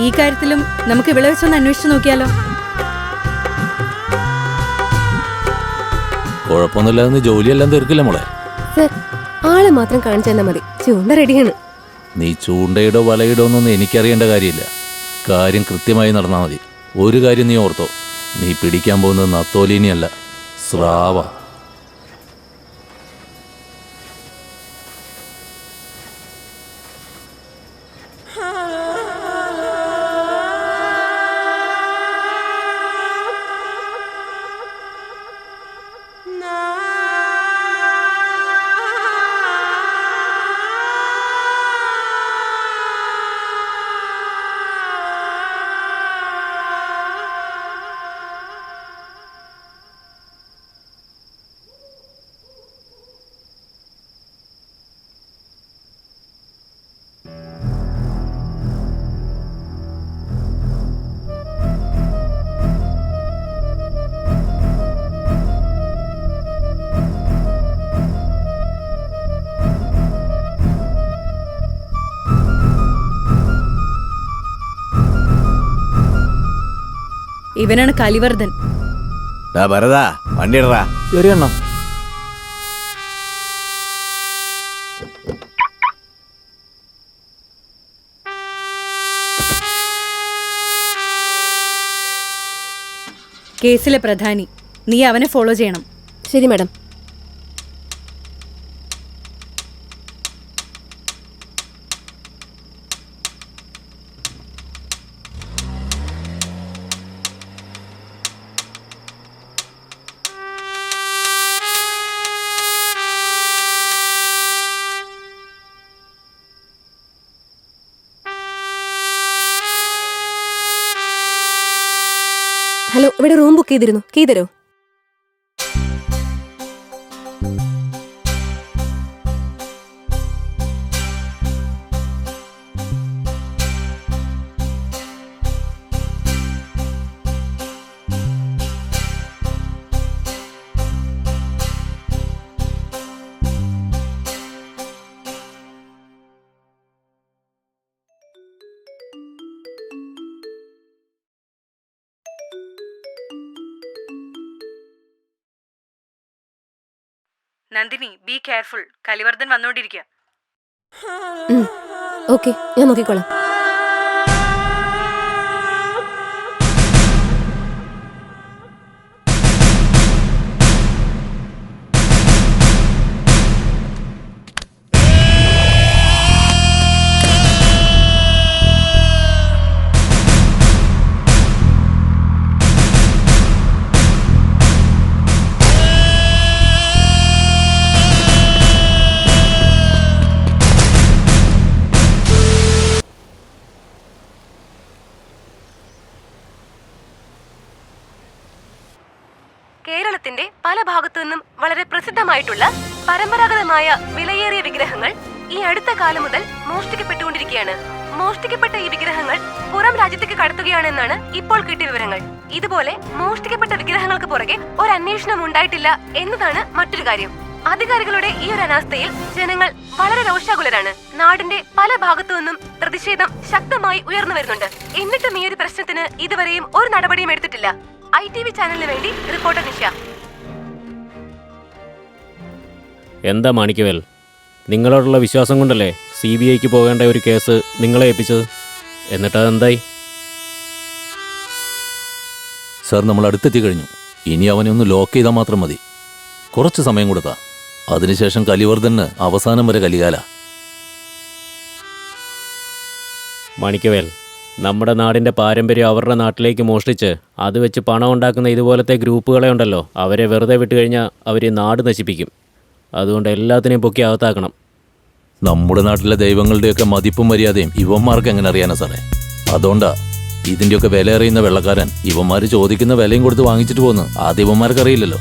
ഈ കാര്യത്തിലും നമുക്ക് ഇവളെ വെച്ചൊന്ന് അന്വേഷിച്ച് നോക്കിയാലോ? കുഴപ്പമൊന്നുമില്ലാതെ ജോലിയെല്ലാം തീർക്കില്ല മോളെ. സർ, ആളെ മാത്രം കാണിച്ചു തന്നാൽ മതി. ചൂണ്ട റെഡിയാണ്. നീ ചൂണ്ടയിടോ വലയിടോ എന്നൊന്നും എനിക്കറിയേണ്ട കാര്യമില്ല. കാര്യം കൃത്യമായി നടന്നാൽ മതി. ഒരു കാര്യം നീ ഓർത്തോ, നീ പിടിക്കാൻ പോകുന്നത് നത്തോലീനിയല്ല, സ്രാവ. ഇവനാണ് കലിവർദ്ധൻ. ഭരതാ വണ്ടി ഇടറാ. ശരി അണ്ണാ. കേസിലെ പ്രധാനി, നീ അവനെ ഫോളോ ചെയ്യണം. ശരി മാഡം. ഹലോ, ഇവിടെ റൂം ബുക്ക് ചെയ്തിരുന്നു. കീ തരോ? Nandini, be careful. കലിവർദ്ധൻ വന്നോണ്ടിരിക്കുക. ഓക്കെ, ഞാൻ നോക്കിക്കോളാം. കേരളത്തിന്റെ പല ഭാഗത്തു നിന്നും വളരെ പ്രസിദ്ധമായിട്ടുള്ള പരമ്പരാഗതമായ വിലയേറിയ വിഗ്രഹങ്ങൾ ഈ അടുത്ത കാലം മുതൽ മോഷ്ടിക്കപ്പെട്ടുകൊണ്ടിരിക്കുകയാണ്. മോഷ്ടിക്കപ്പെട്ട ഈ വിഗ്രഹങ്ങൾ പുറം രാജ്യത്തേക്ക് കടത്തുകയാണെന്നാണ് ഇപ്പോൾ കിട്ടിയ വിവരങ്ങൾ. ഇതുപോലെ മോഷ്ടിക്കപ്പെട്ട വിഗ്രഹങ്ങൾക്ക് പുറകെ ഒരു അന്വേഷണം ഉണ്ടായിട്ടില്ല എന്നതാണ് മറ്റൊരു കാര്യം. അധികാരികളുടെ ഈ ഒരു അനാസ്ഥയിൽ ജനങ്ങൾ വളരെ രോഷാകുലരാണ്. നാടിന്റെ പല ഭാഗത്തു നിന്നും പ്രതിഷേധം ശക്തമായി ഉയർന്നു വരുന്നുണ്ട്. എന്നിട്ടും ഈ ഒരു പ്രശ്നത്തിന് ഇതുവരെയും ഒരു നടപടിയും എടുത്തിട്ടില്ല. ITV ചാനലിന് വേണ്ടി റിപ്പോർട്ടർ നിഷ. എന്താ മാണിക്കവേൽ, നിങ്ങളോടുള്ള വിശ്വാസം കൊണ്ടല്ലേ CBIക്ക് പോകേണ്ട ഒരു കേസ് നിങ്ങളെ ഏൽപ്പിച്ചത്? എന്നിട്ടതെന്തായി? സാർ, നമ്മൾ അടുത്തെത്തി കഴിഞ്ഞു. ഇനി അവനെ ഒന്ന് ലോക്ക് ചെയ്താൽ മാത്രം മതി. കുറച്ച് സമയം കൊടുത്താ. അതിനുശേഷം കലിവർദ്ധന് അവസാനം വരെ കലികാല. മാണിക്കവേൽ, നമ്മുടെ നാടിൻ്റെ പാരമ്പര്യം അവരുടെ നാട്ടിലേക്ക് മോഷ്ടിച്ച് അത് വെച്ച് പണം ഉണ്ടാക്കുന്ന ഇതുപോലത്തെ ഗ്രൂപ്പുകളെ ഉണ്ടല്ലോ, അവരെ വെറുതെ വിട്ടുകഴിഞ്ഞാൽ അവർ നാട് നശിപ്പിക്കും. അതുകൊണ്ട് എല്ലാത്തിനെയും പൊക്കി അകത്താക്കണം. നമ്മുടെ നാട്ടിലെ ദൈവങ്ങളുടെയൊക്കെ മതിപ്പും മര്യാദയും ഇവന്മാർക്ക് എങ്ങനെ അറിയാനാ സാറേ? അതുകൊണ്ടാ ഇതിൻ്റെയൊക്കെ വില അറിയുന്ന വെള്ളക്കാരൻ ഇവന്മാർ ചോദിക്കുന്ന വിലയും കൊടുത്ത് വാങ്ങിച്ചിട്ട് പോകുന്നു. ആദ്യം ഇവന്മാർക്ക് അറിയില്ലല്ലോ.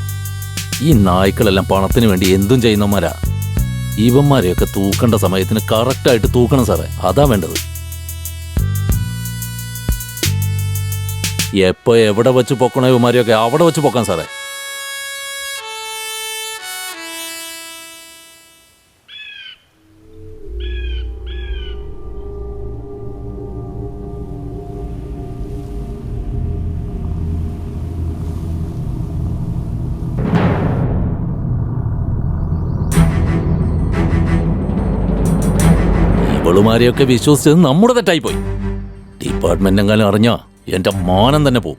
ഈ നായ്ക്കളെല്ലാം പണത്തിന് വേണ്ടി എന്തും ചെയ്യുന്നവന്മാരാ. ഇവന്മാരെയൊക്കെ തൂക്കേണ്ട സമയത്തിന് കറക്റ്റായിട്ട് തൂക്കണം സാറേ. അതാ വേണ്ടത്. എപ്പോ എവിടെ വെച്ച് പൊക്കണോ ഇവന്മാരെയൊക്കെ അവിടെ വെച്ച് പൊക്കാൻ സാറേ. ഇവളുമാരെയൊക്കെ വിശ്വസിച്ചത് നമ്മുടെ തെറ്റായിപ്പോയി. ഡിപ്പാർട്ട്മെന്റ് എങ്ങാനും അറിഞ്ഞാ എന്റെ മാനം തന്നെ പോവും.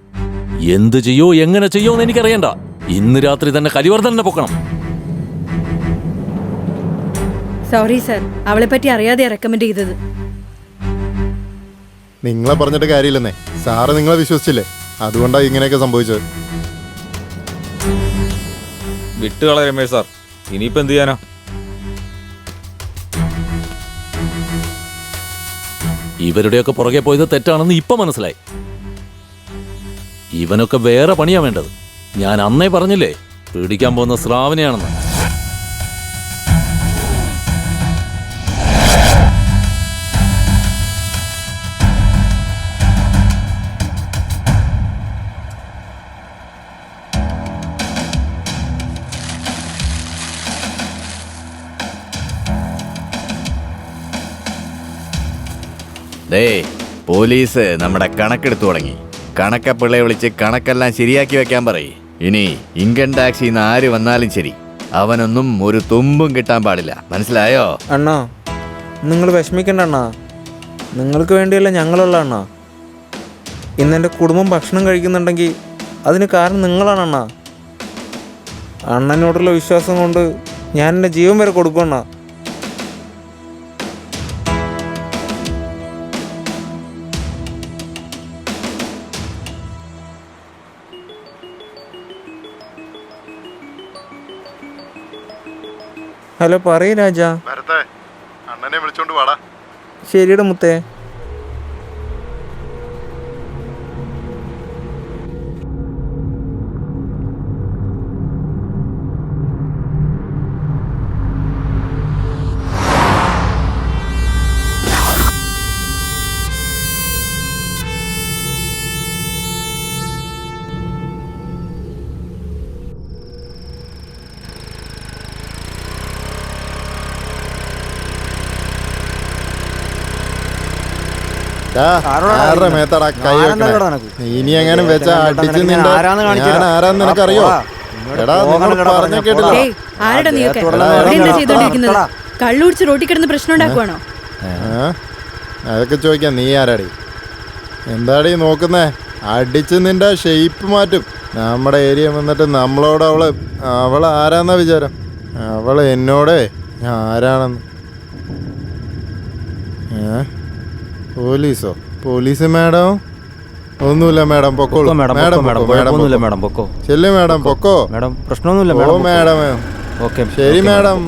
എന്ത് ചെയ്യോ എങ്ങനെ ചെയ്യോ എന്ന് എനിക്കറിയണ്ട. ഇന്ന് രാത്രി തന്നെ കലിവർദ്ധനെ പൊക്കണം. സോറി സർ, അവളെ പറ്റി അറിയാതെ റെക്കമെൻഡ് ചെയ്തത്. നിങ്ങളെ പറഞ്ഞിട്ട് കാര്യമില്ലെന്നേ. സാറ് നിങ്ങളെ വിശ്വസിച്ചില്ലേ, അതുകൊണ്ടാണ് ഇങ്ങനെയൊക്കെ സംഭവിച്ചത്. വിട്ടുകള രമേശ് സാർ, ഇനിയിപ്പോ എന്ത് ചെയ്യാനാ? ഇവരുടെയൊക്കെ പുറകെ പോയത് തെറ്റാണെന്ന് ഇപ്പൊ മനസ്സിലായി. ഇവനൊക്കെ വേറെ പണിയാ വേണ്ടത്. ഞാൻ അന്നേ പറഞ്ഞില്ലേ പിടിക്കാൻ പോകുന്ന ശ്രാവനെയാണെന്ന്. പോലീസ് നമ്മുടെ കണക്കെടുത്തു തുടങ്ങി. കണക്കപ്പിള്ളയെ വിളിച്ച് കണക്കെല്ലാം ശരിയാക്കി വെക്കാൻ പറയും. ഇനി ഇൻകം ടാക്സിൽ നിന്ന് ആര് വന്നാലും ശരി, അവനൊന്നും ഒരു തുമ്പും കിട്ടാൻ പാടില്ല. മനസ്സിലായോ? അണ്ണാ നിങ്ങൾ വിഷമിക്കണ്ട അണ്ണാ, നിങ്ങൾക്ക് വേണ്ടിയല്ല ഞങ്ങളുള്ള അണ്ണാ. ഇന്നെൻ്റെ കുടുംബം ഭക്ഷണം കഴിക്കുന്നുണ്ടെങ്കിൽ അതിന് കാരണം നിങ്ങളാണ് അണ്ണാ. അണ്ണനോടുള്ള വിശ്വാസം കൊണ്ട് ഞാൻ എൻ്റെ ജീവൻ വരെ കൊടുക്കും അണ്ണാ. ഹലോ പറയൂ രാജ. അണ്ണനെ വിളിച്ചോണ്ട് വാടാ. ശരിയുടെ മുത്തേ. ആരുടെ മേത്തടാ കൈ വെക്കണേ? ഇനി എങ്ങനെ വെച്ചാ അടിച്ച് ഞാൻ ആരാന്ന് നിനക്കറിയോ? എടാ നിങ്ങൾ പറഞ്ഞ കേട്ടില്ല. ആരുടെ നീയൊക്കെ എന്താ ചെയ്തോണ്ടിരിക്കുന്നത്? കള്ളുടിച്ച് റോട്ടി കിടന്ന് പ്രശ്നം ഉണ്ടാക്കുവാണോ? അതൊക്കെ ചോദിക്കാം. നീ ആരാടി? എന്താടി നോക്കുന്നേ? അടിച്ച് നിന്റെ ഷേപ്പ് മാറ്റും. നമ്മുടെ ഏരിയ വന്നിട്ട് നമ്മളോട് അവള് ആരാന്നാ വിചാരം? അവള് എന്നോടേ ആരാണെന്ന്. പോലീസോ? Police madam? ഒന്നുമില്ല മാഡം, പൊക്കോളൂ. മാഡം പൊക്കോ. ചെല്ലു മാഡം, പൊക്കോ. പ്രശ്നമൊന്നുമില്ല. ഓ മാഡം. ശരി മാഡം.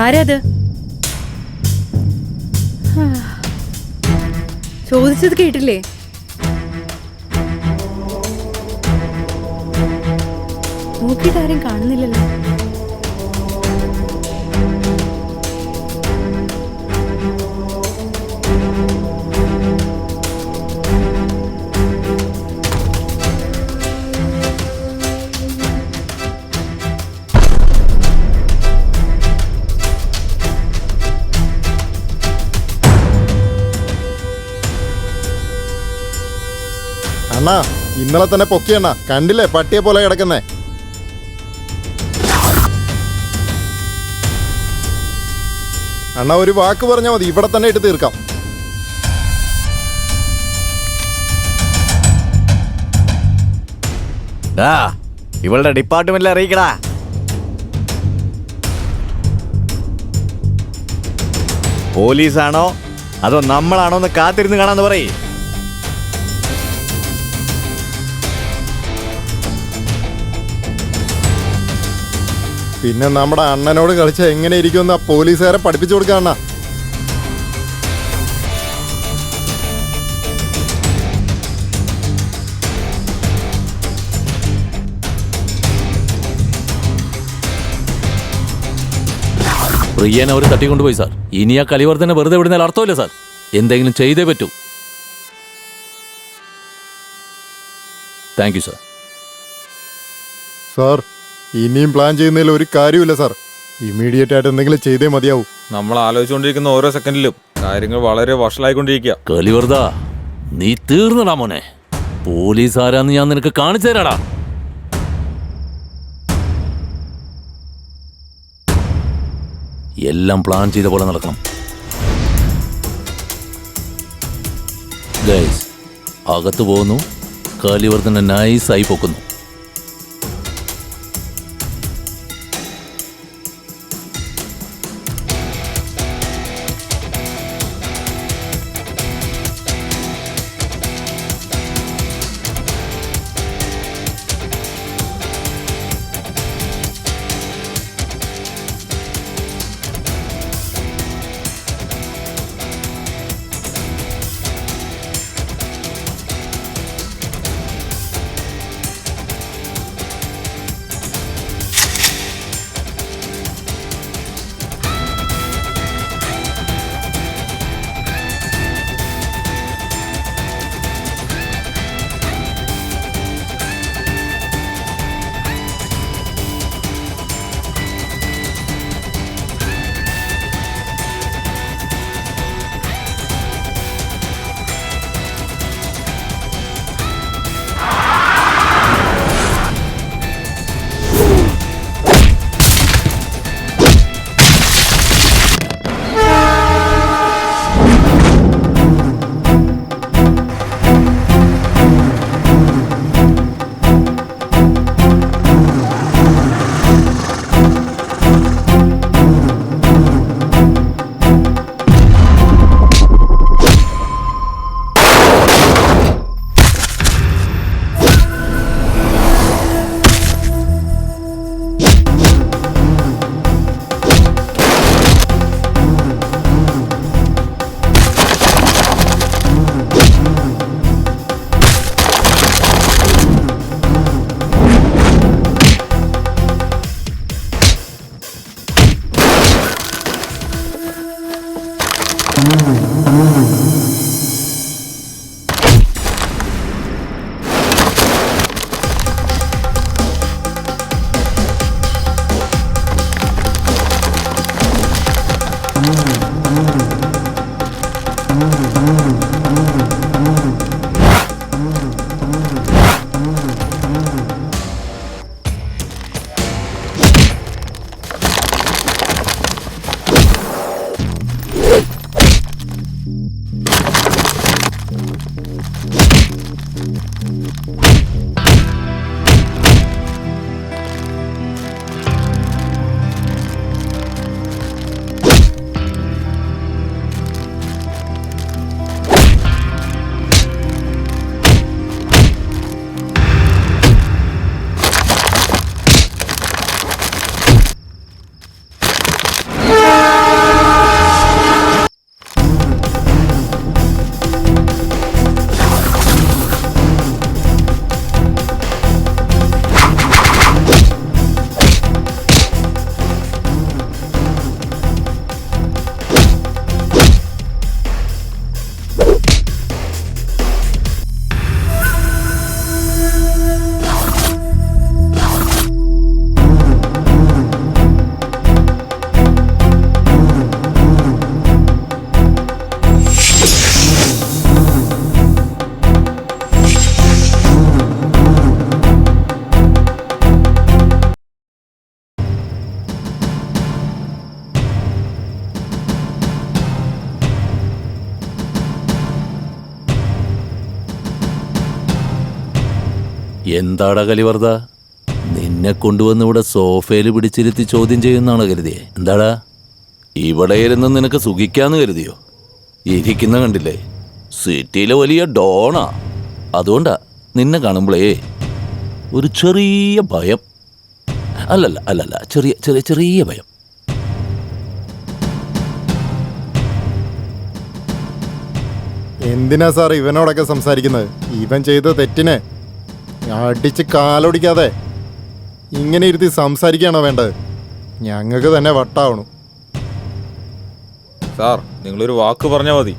ആരത്? ചോദിച്ചത് കേട്ടില്ലേ? നോക്കിയിട്ട് ആരും കാണുന്നില്ലല്ലോ. അണ്ണാ ഇന്നലെ തന്നെ പൊക്കിയണ്ണ, കണ്ടില്ലേ പട്ടിയെ പോലെ കിടക്കുന്നേ. അണ്ണാ ഒരു വാക്ക് പറഞ്ഞാൽ മതി, ഇവിടെ തന്നെ ഇട്ട് തീർക്കാം. ഇവളുടെ ഡിപ്പാർട്ട്മെന്റിൽ അറിയിക്കടാ. പോലീസാണോ അതോ നമ്മളാണോ എന്ന് കാത്തിരുന്ന് കാണാന്ന് പറയേ. പിന്നെ നമ്മുടെ അണ്ണനോട് കളിച്ച എങ്ങനെ ഇരിക്കുമെന്ന് ആ പോലീസുകാരെ പഠിപ്പിച്ചു കൊടുക്കുക അണ്ണാ. പ്രിയനെ അവർ തട്ടിക്കൊണ്ടുപോയി സാർ. ഇനി ആ കലിവർദ്ധനെ വെറുതെ വിടുന്നതിൽ അർത്ഥമില്ല സാർ. എന്തെങ്കിലും ചെയ്തേ പറ്റൂ. Thank you sir. സാർ ഇനിയും പ്ലാൻ ചെയ്യുന്നതിൽ ഒരു കാര്യമില്ല സാർ. ഇമ്മീഡിയറ്റ് ആയിട്ട് എന്തെങ്കിലും ചെയ്തേ മതിയാവും. നമ്മൾ ആലോചിച്ചുകൊണ്ടിരിക്കുന്ന ഓരോ സെക്കൻഡിലും കാര്യങ്ങൾ വളരെ വഷളായിക്കൊണ്ടിരിക്കുക. കലിവർദ്ധ നീ തീർന്നടാ മോനെ. പോലീസ് ആരാന്ന് ഞാൻ നിനക്ക് കാണിച്ചു തരാടാ. എല്ലാം പ്ലാൻ ചെയ്ത പോലെ നടക്കണം. ഗൈസ് അകത്ത് പോകുന്നു, കലിവർദ്ധനെ നൈസായി പൊക്കുന്നു. എന്താടാ കലിവർദ്ധ, നിന്നെ കൊണ്ടുവന്ന് ഇവിടെ സോഫയിൽ പിടിച്ചിരുത്തി ചോദ്യം ചെയ്യുന്നാണ് കരുതിയേ? എന്താടാ ഇവിടെ ഇരുന്ന് നിനക്ക് സുഖിക്കാന്ന് കരുതിയോ? ഇരിക്കുന്ന കണ്ടില്ലേ, സിറ്റിയിലെ വലിയ ഡോണാ. അതുകൊണ്ടാ നിന്നെ കാണുമ്പോഴേ ഒരു ചെറിയ ഭയം. അല്ലല്ല ചെറിയ ചെറിയ ചെറിയ ഭയം. എന്തിനാ സാർ ഇവനോടൊക്കെ സംസാരിക്കുന്നത്? ഇവൻ ചെയ്ത തെറ്റിന് അടിച്ച് കാലൊടിക്കാതെ ഇങ്ങനെ ഇരുത്തി സംസാരിക്കുകയാണോ വേണ്ടത്? ഞങ്ങൾക്ക് തന്നെ വട്ടാവണു. സാർ, നിങ്ങളൊരു വാക്ക് പറഞ്ഞാൽ മതി,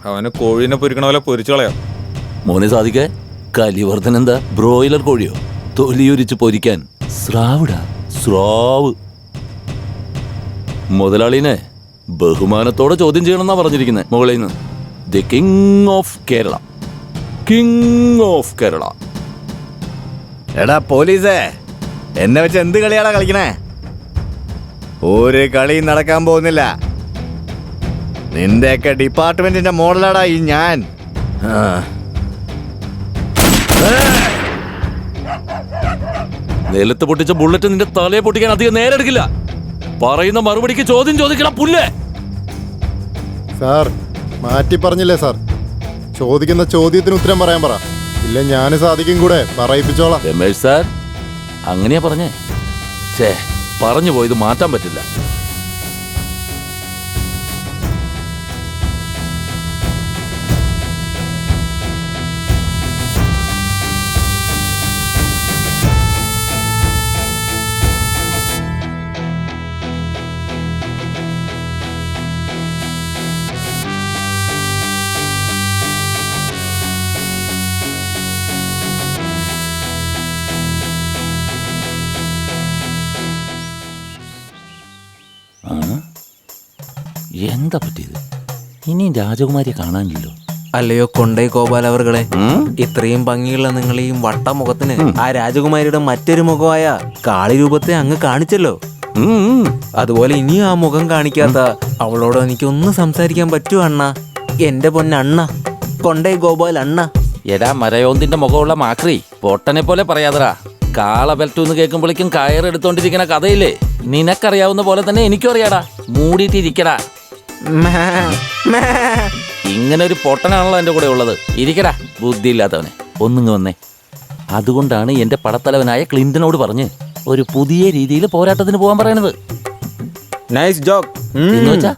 അവനെ കോഴീനെ പൊരിക്കണ പോലെ പൊരിച്ചു കളയാം. മോനെ സാധിക്കേ, കലിവർദ്ധൻ എന്താ ബ്രോയിലർ കോഴിയോ? തൊലിയൊരിച്ച് പൊരിക്കാൻ സ്രാവ്. മുതലാളിനെ ബഹുമാനത്തോടെ ചോദ്യം ചെയ്യണമെന്നാ പറഞ്ഞിരിക്കുന്നത് മുകളിൽ നിന്ന്. The king of Kerala. എടാ പോലീസേ, എന്നെ വെച്ച് എന്ത് കളിയാടാ കളിക്കണേ? ഒരു കളിയും നടക്കാൻ പോകുന്നില്ല. നിന്റെയൊക്കെ ഡിപ്പാർട്ട്മെന്റിന്റെ മോഡലാടാ ഈ ഞാൻ. നിലത്ത് പൊട്ടിച്ച ബുള്ളറ്റ് നിന്റെ തലയെ പൊട്ടിക്കാൻ അധികം നേരെ എടുക്കില്ല. പറയുന്ന മറുപടിക്ക് ചോദ്യം ചോദിക്കണം പുല്ലേ. സാർ മാറ്റി പറഞ്ഞില്ലേ സാർ? ചോദിക്കുന്ന ചോദ്യത്തിന് ഉത്തരം പറയാൻ പറ, ഇല്ല ഞാൻ സാധിക്കും കൂടെ പറയിപ്പിച്ചോളാം. രമേശ് സാർ അങ്ങനെയാ പറഞ്ഞേ? പറഞ്ഞു പോയത് മാറ്റാൻ പറ്റില്ല. എന്താ പറ്റിയത്? ഇനിയും രാജകുമാരിയെ കാണാനില്ലല്ലോ. അല്ലയോ കൊണ്ടേ ഗോപാലവർകളെ, ഇത്രയും ഭംഗിയുള്ള നിങ്ങളെയും വട്ടമുഖത്തിന് ആ രാജകുമാരിയുടെ മറ്റൊരു മുഖമായ കാളിരൂപത്തെ അങ്ങ് കാണിച്ചല്ലോ. അതുപോലെ ഇനിയും ആ മുഖം കാണിക്കാത്ത അവളോട് എനിക്കൊന്ന് സംസാരിക്കാൻ പറ്റുമോ അണ്ണ? എന്റെ പൊന്നണ്ണ, കൊണ്ടേ ഗോപാൽ അണ്ണ. എടാ മരയോന്തിന്റെ മുഖമുള്ള മാക്രി, പൊട്ടനെ പോലെ പറയാതറാ. കാള ബെൽറ്റൂന്ന് കേൾക്കുമ്പോഴേക്കും കയറെടുത്തോണ്ടിരിക്കുന്ന കഥയില്ലേ, നിനക്കറിയാവുന്ന പോലെ തന്നെ എനിക്കും അറിയാടാ. മൂടിയിട്ടിരിക്കടാ. ഇങ്ങനെ ഒരു പൊട്ടനാണല്ലോ എൻ്റെ കൂടെ ഉള്ളത്. ഇരിക്കടാ ബുദ്ധിയില്ലാത്തവനെ. ഒന്നിങ്ങ് വന്നേ. അതുകൊണ്ടാണ് എൻ്റെ പടത്തലവനായ ക്ലിന്റനോട് പറഞ്ഞ് ഒരു പുതിയ രീതിയിൽ പോരാട്ടത്തിന് പോകാൻ പറയണത്. നൈസ് ജോക്ക് എന്ന് വെച്ചാ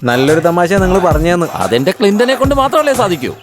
നല്ലൊരു തമാശ നിങ്ങൾ പറഞ്ഞെന്ന്. അതെന്റെ ക്ലിന്റനെ കൊണ്ട് മാത്രമല്ലേ സാധിക്കൂ.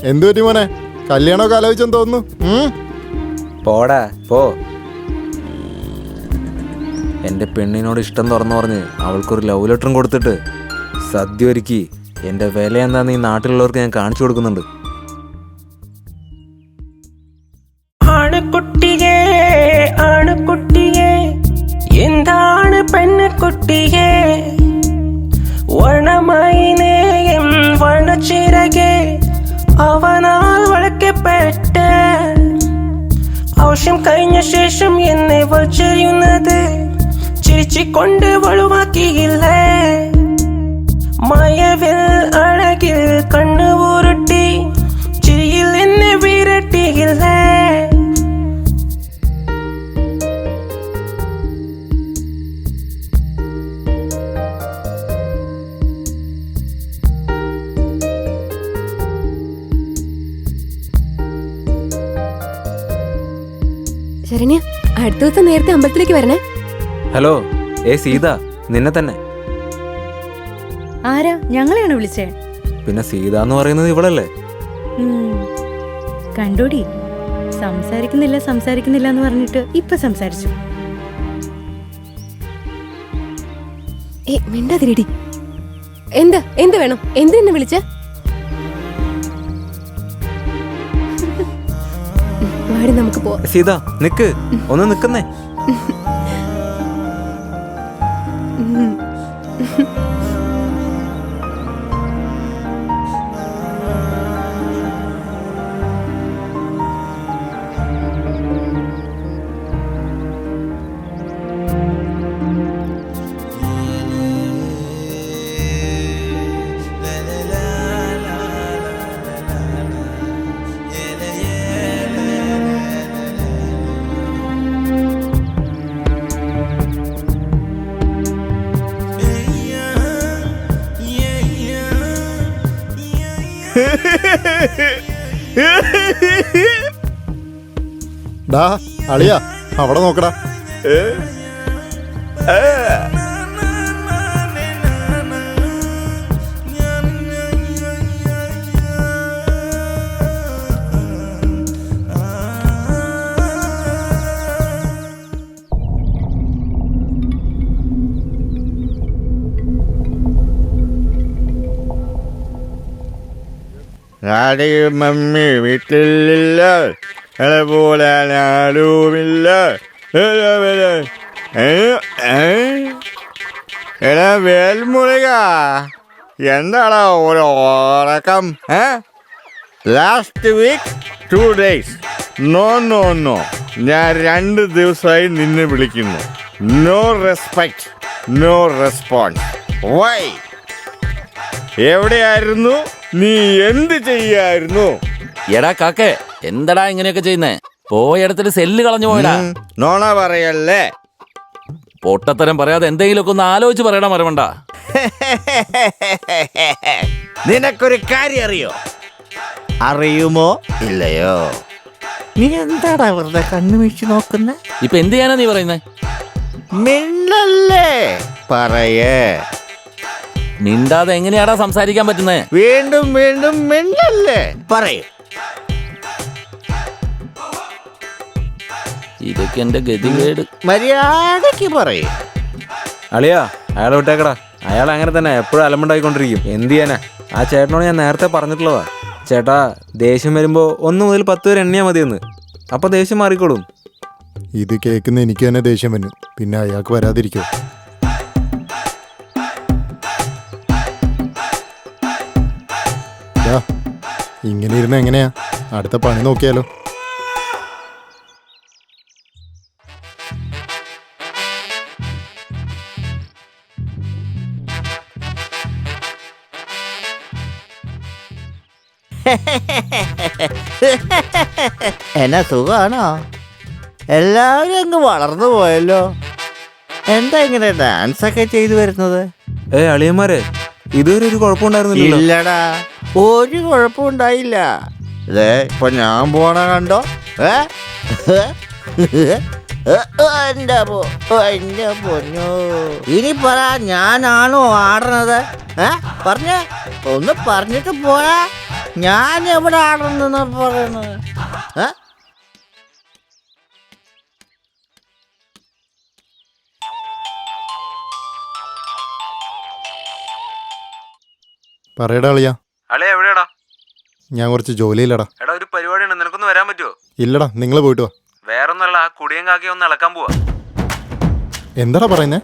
എന്തു പറ്റി മോനെ? കല്യാണമൊക്കെ ആലോചിച്ചെന്ന് തോന്നുന്നു. പോടാ പോ. എൻ്റെ പെണ്ണിനോട് ഇഷ്ടം തുറന്നു പറഞ്ഞ് അവൾക്കൊരു ലവ് ലെറ്ററും കൊടുത്തിട്ട് സദ്യ ഒരുക്കി എൻ്റെ വില എന്താന്ന് ഈ നാട്ടിലുള്ളവർക്ക് ഞാൻ കാണിച്ചു കൊടുക്കുന്നുണ്ട്. ആണുകുട്ടിയേ ആണുകുട്ടിയേ എന്താണ് പെണ്ണുകുട്ടിയേ വണമൈനേയം വണച്ചിറകെ അവനാൽ വളയ്ക്കപ്പെട്ട ആവശ്യം കഴിഞ്ഞ ശേഷം എന്നെ വലിച്ചെറിയുന്നത് ചിരിച്ചിക്കൊണ്ട് വളുവാക്കിയില്ലേ മയവിൽ അഴകിൽ കണ്ണു ഉരുട്ടി ചിരിയിൽ എന്നെ വിരട്ടിയില്ലേ ശരണ്യ, അടുത്ത ദിവസം നേരത്തെ അമ്പലത്തിലേക്ക് വരണേ. ഹലോ, സീത, നിന്നെ തന്നെ. ആരാ? ഞങ്ങളെയാണ് വിളിച്ചേ? പിന്നെ സീത എന്ന് പറയുന്നത് ഇവളല്ലേ? കണ്ടോടി, സംസാരിക്കുന്നില്ല എന്ന് പറഞ്ഞിട്ട് ഇപ്പൊ സംസാരിച്ചു. മിണ്ടാതിരിടി. എന്ത് വേണം? എന്തിനെ വിളിച്ച? വാടി, നമുക്ക് പോവാം. സീത നിക്ക്, ഒന്ന് നിക്കുന്നേ. ഡാ അളിയാ, അവിടെ നോക്കടാ. മമ്മി വീട്ടിലില്ല, പോലെ ആരുമില്ല. എടാ വേൽമുരുക, എന്താടാ ഒരു ഉറക്കം? Last week 2 days. നോ, ഞാൻ 2 ദിവസമായി നിന്നെ വിളിക്കുന്നു. No respect, no response. Why? എവിടെയായിരുന്നു നീ? എന്ത് ചെയ്യായിരുന്നു? എടാ കാക്കേ, എന്തടാ ഇങ്ങനെയൊക്കെ ചെയ്യുന്നേ? പോയടത്തിട്ട് സെല്ല് കളഞ്ഞു പോയടാ. നോണ പറയല്ലേ. പൊട്ടത്തരം പറയാതെ എന്തെങ്കിലുമൊക്കെ ഒന്ന് ആലോചിച്ച് പറയടാ മരമണ്ട. നിനക്കൊരു കാര്യം അറിയോ? അറിയുമോ ഇല്ലയോ? നീ എന്താടാ വെറുതെ കണ്ണു വീഴ്ച നോക്കുന്നേ? ഇപ്പൊ എന്ത് ചെയ്യാനാ നീ പറയുന്നേ? മിണ്ടല്ലേ, പറയേ. മിണ്ടാതെ എങ്ങനെയാടാ സംസാരിക്കാൻ പറ്റുന്നേ? വീണ്ടും മിണ്ടല്ലേ, പറയൂ. ഇതൊക്കെ എന്റെ ഗതികേട്. മര്യാദക്ക് പറയൂ. അളിയാ, അയാളെ വിട്ടേക്കടാ. അയാൾ അങ്ങനെ തന്നെ എപ്പോഴും അലമ്പുണ്ടായിക്കൊണ്ടിരിക്കും. എന്ത് ചെയ്യാനാ? ആ ചേട്ടനോട് ഞാൻ നേരത്തെ പറഞ്ഞിട്ടുള്ളതാ. ചേട്ടാ, ദേഷ്യം വരുമ്പോൾ 1 മുതൽ 10 വരെ എണ്ണിയാൽ മതിയെന്ന്. അപ്പൊ ദേഷ്യം മാറിക്കോളും. ഇത് കേൾക്കുന്ന എനിക്ക് തന്നെ ദേഷ്യം വന്നു, പിന്നെ അയാൾക്ക് വരാതിരിക്കോ? ഇങ്ങനെ ഇരുന്ന് എങ്ങനെയാ? അടുത്ത പണി നോക്കിയാലോ? എന്നാ സുഖാണോ? എല്ലാവരും അങ്ങ് വളർന്നു പോയല്ലോ. എന്താ ഇങ്ങനെ ഡാൻസ് ഒക്കെ ചെയ്തു വരുന്നത്? അളിയന്മാരെ, ഇതുവരെ ഒരു കുഴപ്പമുണ്ടായിരുന്നില്ല. ഇല്ലടാ, ഒരു കുഴപ്പമുണ്ടായില്ല. ഇതേ ഇപ്പൊ ഞാൻ പോണ കണ്ടോ? എന്റെ പൊന്നോ, ഇനി പറ, ഞാനാണോ ആടണത്? പറഞ്ഞ ഒന്ന് പറഞ്ഞിട്ട് പോരാ. ഞാൻ എവിടെ ആടുന്നെന്നാ പറയുന്നത്? പറയടാ അളിയാ. അളിയ എവിടെയാടാ? ഞാൻ കുറച്ച് ജോലിയില്ലടാ. എടാ ഒരു പരിപാടിയുണ്ട്, നിനക്കൊന്ന് വരാൻ പറ്റുമോ? ഇല്ലടാ, നിങ്ങൾ പോയിട്ട് വാ. വേറൊന്നല്ല, ആ കുടിയും കാക്കയും ഒന്ന് ഇളക്കാൻ പോവാ. എന്താടാ പറയുന്നേ?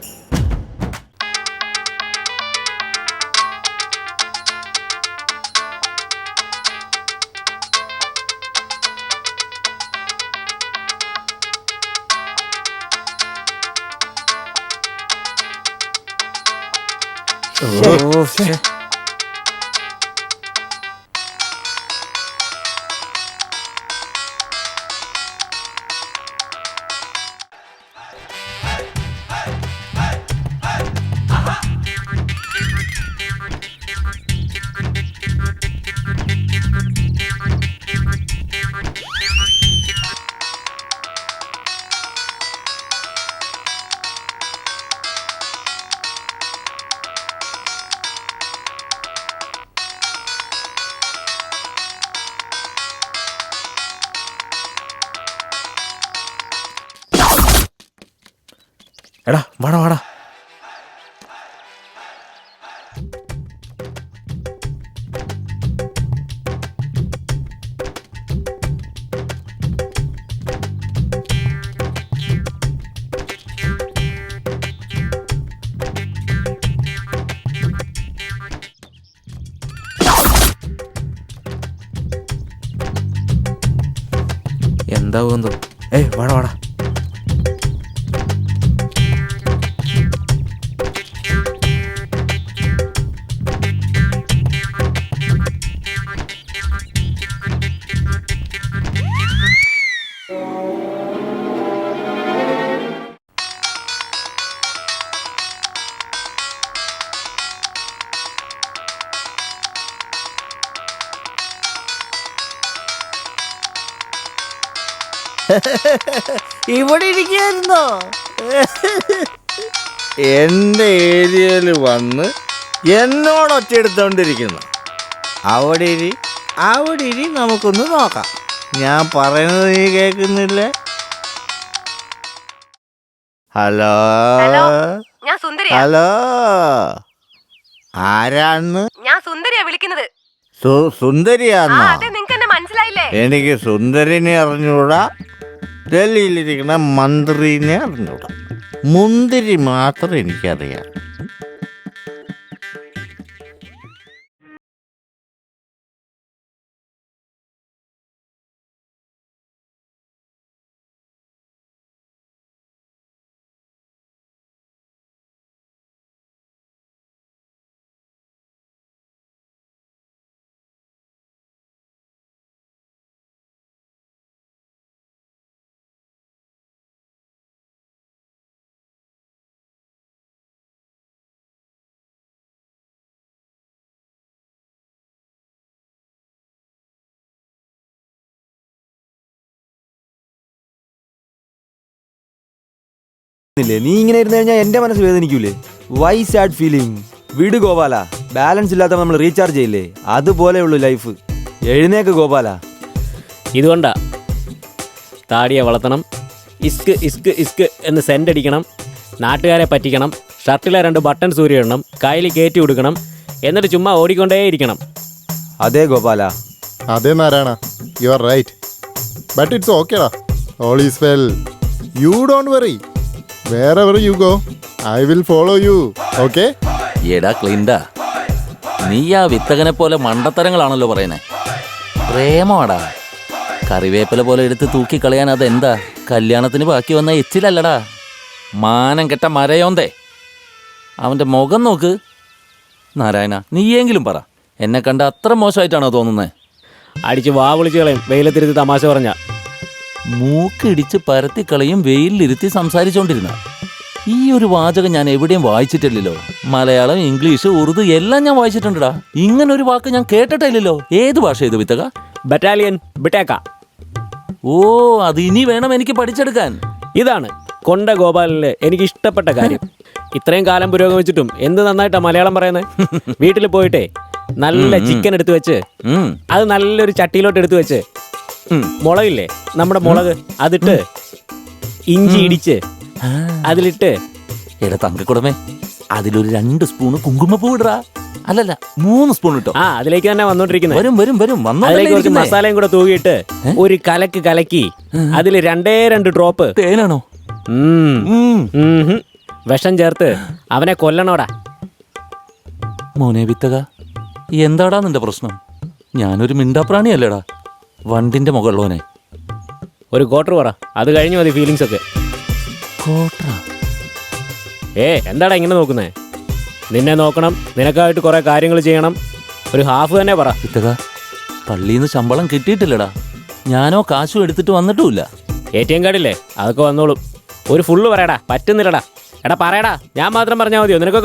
എടാ വാടാ വാടാ. എന്താവും? വാടാ വാടാ. ഇവിടെ ഇരിക്കായിരുന്നോ? എൻ്റെ ഏരിയയിൽ വന്ന് എന്നോട് ഒച്ചയെടുത്തോണ്ടിരിക്കുന്നു. അവിടെ ഇരി, നമുക്കൊന്ന് നോക്കാം. ഞാൻ പറയുന്നത് നീ കേൾക്കുന്നില്ലേ? ഹലോ ഞാൻ സുന്ദരിയാ. ഹലോ, ആരാന്ന്? ഞാൻ സുന്ദരിയാ വിളിക്കുന്നത്. സുന്ദരിയാന്നോ? അതെ, നിങ്ങക്ക് എന്നെ മനസ്സിലായില്ലേ? എനിക്ക് സുന്ദരിനെ അറിഞ്ഞൂടാ, ഡൽഹിയിലിരിക്കുന്ന മന്ത്രിനെ അറിഞ്ഞൂടാ. മുന്തിരി മാത്രം എനിക്കറിയാം. നീ ഇങ്ങനെ ഇരുന്ന് കഴിഞ്ഞാൽ എന്റെ മനസ്സ് വേദനിക്കൂലേ? Y sad feeling? വിട് ഗോപാല, ബാലൻസ് ഇല്ലാത്ത നമ്മൾ റീചാർജ് ചെയ്യില്ലേ, അതുപോലെയുള്ളൂ ലൈഫ്. എഴുന്നേക്ക് ഗോപാല. ഇതുകൊണ്ടാ താടിയെ വളർത്തണം, ഇസ്ക് ഇസ്ക് ഇസ്ക് എന്ന് സെൻ്റ് അടിക്കണം, നാട്ടുകാരെ പറ്റിക്കണം, ഷർട്ടിലെ 2 ബട്ടൺ സൂര്യയിടണം, കയ്യിൽ കയറ്റി കൊടുക്കണം, എന്നിട്ട് ചുമ്മാ ഓടിക്കൊണ്ടേയിരിക്കണം. അതെ ഗോപാല. അതെ Narayana, you are right. But it's ഓക്കേടാ. All is well. You don't worry. wherever you go, I will follow you. Okay? എടാ ക്ലിൻഡ, നീ ആ വിത്തകനെ പോലെ മണ്ടത്തരങ്ങളാണല്ലോ പറയുന്നേ. പ്രേമമാടാ, കറിവേപ്പില പോലെ എടുത്ത് തൂക്കിക്കളയാൻ അതെന്താ കല്യാണത്തിന് ബാക്കി വന്ന എച്ചിലല്ലടാ, മാനം കെട്ട മരയോന്തേ. അവൻ്റെ മുഖം നോക്ക്. നാരായണ, നീയെങ്കിലും പറ, എന്നെ കണ്ട അത്ര മോശമായിട്ടാണോ തോന്നുന്നത്? അടിച്ച് വാ വിളിച്ച് കളയും വെയിലത്തിരുത്തി തമാശ പറഞ്ഞ. മൂക്കിടിച്ച് പരത്തിക്കളയും വെയിലിരുത്തി സംസാരിച്ചോണ്ടിരുന്ന ഈ ഒരു വാചകം ഞാൻ എവിടെയും വായിച്ചിട്ടില്ലല്ലോ. മലയാളം, ഇംഗ്ലീഷ്, ഉറുദു എല്ലാം ഞാൻ വായിച്ചിട്ടുണ്ടടാ. ഇങ്ങനൊരു വാക്ക് ഞാൻ കേട്ടിട്ടില്ലല്ലോ. ഏത് ഭാഷ ഇത് വിത്തക? ബറ്റാലിയൻ ബിട്ടേക്ക. ഓ, അത് ഇനി വേണം എനിക്ക് പഠിച്ചെടുക്കാൻ. ഇതാണ് കൊണ്ട ഗോപാലില് എനിക്ക് ഇഷ്ടപ്പെട്ട കാര്യം. ഇത്രയും കാലം പുരോഗമിച്ചിട്ടും എന്ത് നന്നായിട്ടാ മലയാളം പറയുന്നത്. വീട്ടിൽ പോയിട്ടേ നല്ല ചിക്കൻ എടുത്തു വെച്ച് അത് നല്ലൊരു ചട്ടിയിലോട്ട് എടുത്തു വെച്ച് മുളകില്ലേ നമ്മുടെ മുളക് അതിട്ട് ഇഞ്ചി ഇടിച്ച് അതിലിട്ട് എടാ തങ്കക്കുടമേ, അതിലൊരു 2 സ്പൂണ് കുങ്കുമപ്പൂ ഇടറാ. അല്ലല്ല 3 സ്പൂൺ ഇട്ടോ. അതിലേക്ക് തന്നെ വന്നോണ്ടിരിക്കുന്നത്. വരും വരും വരും അതിലേക്ക് കുറച്ച് മസാലയും കൂടെ തൂകിയിട്ട് ഒരു കലക്കി അതിൽ 2 ഡ്രോപ്പ് തേനാണോ? വിഷം ചേർത്ത് അവനെ കൊല്ലണോടാ. മോനെ വിത്തക, എന്താടാ നിന്റെ പ്രശ്നം? ഞാനൊരു മിണ്ടാപ്രാണിയല്ലേടാ, വണ്ടിന്റെ മുകളിലോനെ. ഒരു ക്വാർട്ടർ പറ, അത് കഴിഞ്ഞു മതി ഫീലിങ്സ് ഒക്കെ. എന്താടാ ഇങ്ങനെ നോക്കുന്നേ? നിന്നെ നോക്കണം, നിനക്കായിട്ട് കുറെ കാര്യങ്ങൾ ചെയ്യണം. ഒരു ഹാഫ് തന്നെ പറ. വിത്തക, പള്ളിന്ന് ശമ്പളം കിട്ടിയിട്ടില്ലടാ. ഞാനോ കാശും എടുത്തിട്ട് വന്നിട്ടുമില്ല. ATM കാർഡില്ലേ, അതൊക്കെ വന്നോളും. ഒരു ഫുള്ള് പറയടാ. പറ്റുന്നില്ലടാ. എടാ പറയടാ, ഞാൻ മാത്രം പറഞ്ഞാൽ മതിയോ നിനക്കൊക്കെ?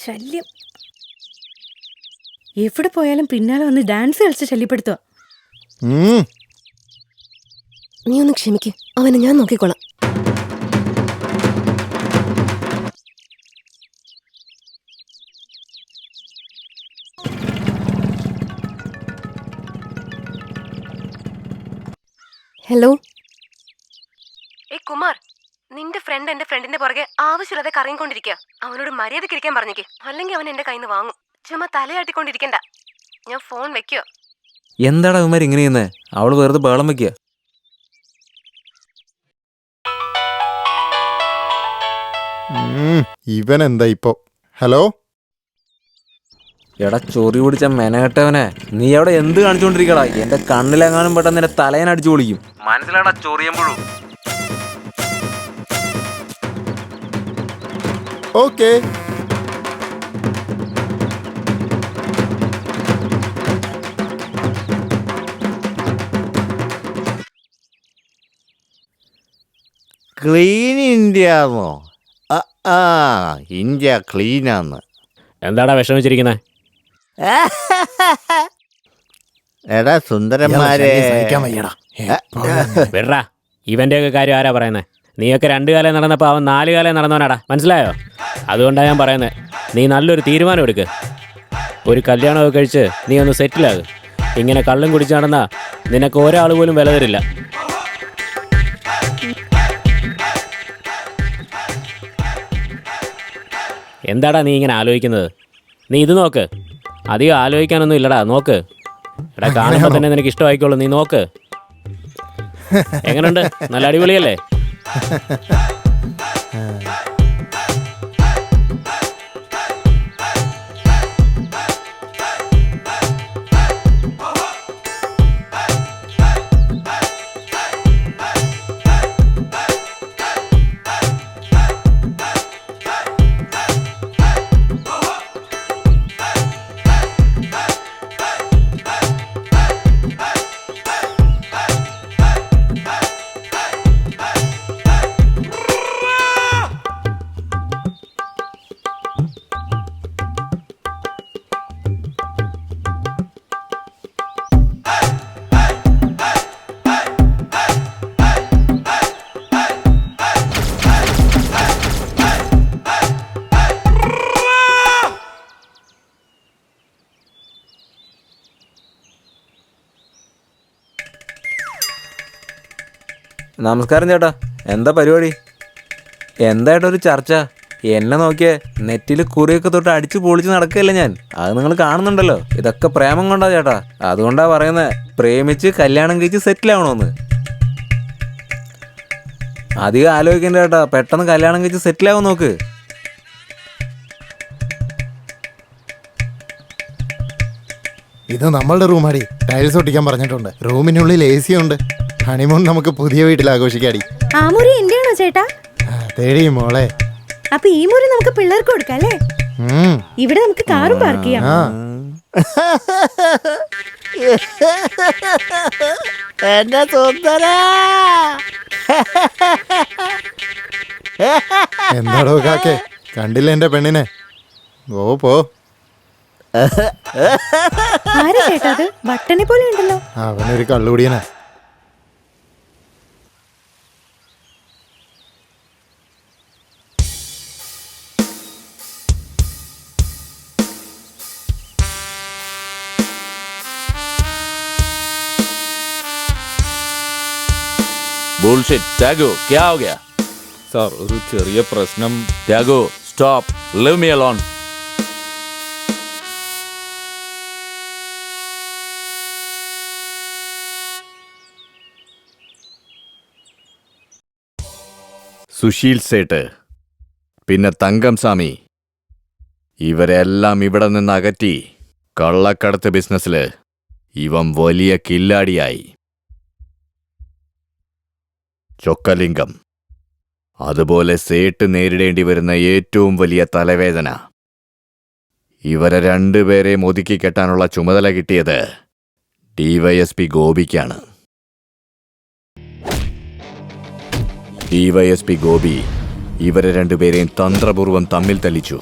ശല്യം. എവിടെ പോയാലും പിന്നാലെ വന്ന് ഡാൻസ് കളിച്ച് ശല്യപ്പെടുത്തുക. നീ ഒന്ന് ക്ഷമിക്ക്, അവനെ ഞാൻ നോക്കിക്കോളാം. ഹലോ. കുമാർ, നിന്റെ ഫ്രണ്ട് എന്റെ ഫ്രണ്ടിന്റെ പുറകെ ആവശ്യമില്ലാതെ കറങ്ങിക്കൊണ്ടിരിക്കുക. അവനോട് മര്യാദയ്ക്ക് ഇരിക്കാൻ പറഞ്ഞേക്ക്, അല്ലെങ്കിൽ അവൻ എന്റെ കയ്യിൽ നിന്ന് വാങ്ങും. ചുമ്മാ തലയാട്ടിക്കൊണ്ടിരിക്കണ്ട. ഞാൻ ഫോൺ വെക്കോ? എന്താടാ അവന്മാർ ഇങ്ങനെ ചെയ്യുന്നേ? അവള് വെറുതെ ബഹളം വെക്കുക. ഇവൻ എന്താ ഇപ്പൊ? ഹലോ. എടാ ചൊറി പിടിച്ച മെനകെട്ടവനെ, നീ അവിടെ എന്ത് കാണിച്ചോണ്ടിരിക്കടാ? എന്റെ കണ്ണിലെങ്ങാനും പെട്ടെന്ന് എന്റെ തലേനെ അടിച്ചു പൊളിക്കും. മനസ്സിലാടാ ചൊറിയുമ്പോഴും. ഓക്കേ. ക്ലീൻ ഇന്ത്യാന്നോ? ഇന്ത്യ ക്ലീനാന്ന്. എന്താടാ വിഷമിച്ചിരിക്കുന്നേ? എടാ സുന്ദരന്മാരെ, വിടറാ. ഇവന്റെയൊക്കെ കാര്യം ആരാ പറയുന്നേ? നീയൊക്കെ 2 കാലം നടന്നപ്പോൾ അവൻ 4 കാലം നടന്നവനാടാ, മനസ്സിലായോ? അതുകൊണ്ടാണ് ഞാൻ പറയുന്നത്, നീ നല്ലൊരു തീരുമാനം എടുക്ക്. ഒരു കല്യാണമൊക്കെ കഴിച്ച് നീ ഒന്ന് സെറ്റിലാകും. ഇങ്ങനെ കള്ളും കുടിച്ച് നടന്നാ നിനക്ക് ഒരാൾ പോലും വില തരില്ല. എന്താടാ നീ ഇങ്ങനെ ആലോചിക്കുന്നത്? നീ ഇത് നോക്ക്. അധികം ആലോചിക്കാനൊന്നും ഇല്ലടാ, നോക്ക്. എടാ കാണുമ്പോൾ തന്നെ നിനക്ക് ഇഷ്ടമായിക്കോളൂ, നീ നോക്ക്. എങ്ങനെയുണ്ട്? നല്ല അടിപൊളിയല്ലേ? നമസ്കാരം ചേട്ടാ, എന്താ പരിപാടി? എന്തായിട്ടൊരു ചർച്ച? എന്നെ നോക്കിയേ, നെറ്റിൽ കുറിയൊക്കെ തൊട്ട് അടിച്ചു പൊളിച്ച് നടക്കുകയല്ലേ ഞാൻ. അത് നിങ്ങൾ കാണുന്നുണ്ടല്ലോ. ഇതൊക്കെ പ്രേമം കൊണ്ടാ ചേട്ടാ. അതുകൊണ്ടാ പറയുന്നത്, പ്രേമിച്ച് കല്യാണം കഴിച്ച് സെറ്റിലാവണമെന്ന്. അധികം ആലോചിക്കണ്ട ചേട്ടാ, പെട്ടെന്ന് കല്യാണം കഴിച്ച് സെറ്റിലാവും നോക്ക്. ഇത് നമ്മളുടെ റൂമാടി. ടൈൽസ് ഒട്ടിക്കാൻ പറഞ്ഞിട്ടുണ്ട്. റൂമിനുള്ളിൽ AC ഉണ്ട്. ഹണിമൂൺ നമുക്ക് പുതിയ വീട്ടിൽ ആഘോഷിക്കാടി. ആ മുറി എന്റെയാണോ ചേട്ടാ? തേടി മോളെ. അപ്പൊ ഈ മുറി നമുക്ക് പിള്ളേർക്ക് കൊടുക്കാം അല്ലേ? ഇവിടെ നമുക്ക് കാറും പാർക്ക് ചെയ്യാം. എന്റെ സുന്ദര എന്താടോ കാക്കേ, കണ്ടില്ല എന്റെ പെണ്ണിനെ? ഓ പോ. ആരാ ചേട്ടാ അത്? വട്ടനെ പോലെ ഉണ്ടല്ലോ. അവനൊരു കള്ളുകുടിയനാ. बुलशिट त्यागो क्या हो गया? സാർ ഒരു ചെറിയ പ്രശ്നം. त्यागो stop, leave me alone. Sushil Seth, പിന്നെ തങ്കം സ്വാമി, ഇവരെല്ലാം ഇവിടെ നിന്ന് അകറ്റി കള്ളക്കടത്ത് ബിസിനസ്സില് ഇവൻ വലിയ കില്ലാടിയായി. ചൊക്കലിംഗം, അതുപോലെ സേട്ട് നേരിടേണ്ടി വരുന്ന ഏറ്റവും വലിയ തലവേദന. ഇവരെ രണ്ടുപേരെയും ഒതുക്കി കെട്ടാനുള്ള ചുമതല കിട്ടിയത് ഡിവൈഎസ്പി ഗോപിക്കാണ്. ഡിവൈഎസ്പി ഗോപി ഇവരെ രണ്ടുപേരെയും തന്ത്രപൂർവം തമ്മിൽ തല്ലിച്ചു.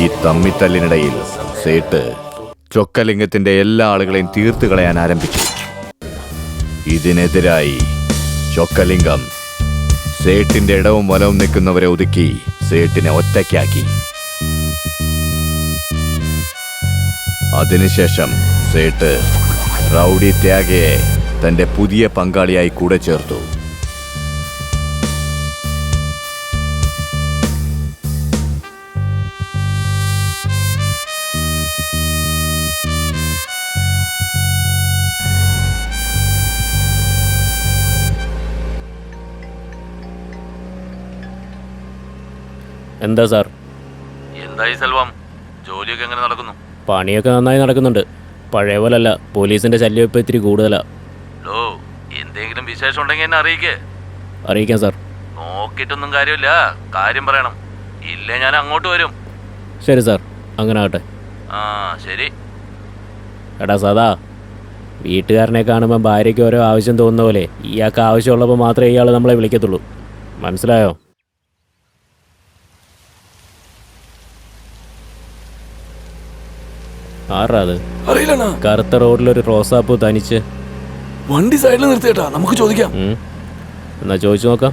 ഈ തമ്മിത്തല്ലിനിടയിൽ സേട്ട് ചൊക്കലിംഗത്തിന്റെ എല്ലാ ആളുകളെയും തീർത്തു കളയാൻ ആരംഭിച്ചു. ഇതിനെതിരായി ചൊക്കലിംഗം സേട്ടിന്റെ ഇടവും വലവും നിൽക്കുന്നവരെ ഒതുക്കി സേട്ടിനെ ഒറ്റയ്ക്കാക്കി. അതിനുശേഷം സേട്ട് റൗഡി ത്യാഗയെ തന്റെ പുതിയ പങ്കാളിയായി കൂടെ ചേർത്തു. എന്താ സാർ? എന്തായി സെൽവം, ജോലിയൊക്കെ എങ്ങനെ നടക്കുന്നു? പണിയൊക്കെ നന്നായി നടക്കുന്നുണ്ട്. പഴയ പോലല്ല, പോലീസിന്റെ ശല്യം ഇപ്പം ഇത്തിരി കൂടുതലാ. ലോ, എന്തെങ്കിലും വിശേഷം ഉണ്ടെങ്കിൽ എന്നെ അറിയിക്കേ. അറിയിക്കാം സാർ. നോക്കിയിട്ടൊന്നും കാര്യമില്ല, കാര്യം പറയണം. ഇല്ലേ ഞാൻ അങ്ങോട്ട് വരും. ശരി സാർ, അങ്ങനെ ആകട്ടെ. ആ ശരി. എടാ സദാ, വീട്ടുകാരനെ കാണുമ്പോൾ ഭാര്യയ്ക്ക് ഓരോ ആവശ്യം തോന്നുന്ന പോലെ ഇയാൾക്ക് ആവശ്യമുള്ളപ്പോൾ മാത്രമേ ഇയാൾ നമ്മളെ വിളിക്കത്തുള്ളൂ. മനസ്സിലായോ? ആറാ അത്? അറിയില്ലണ്ണാ. കറുത്ത റോഡിലൊരു റോസാപ്പൂ തനിച്ച്. വണ്ടി സൈഡിൽ നിർത്തിയേട്ടാ, നമുക്ക് ചോദിക്കാം. എന്നാ ചോദിച്ചു നോക്കാം.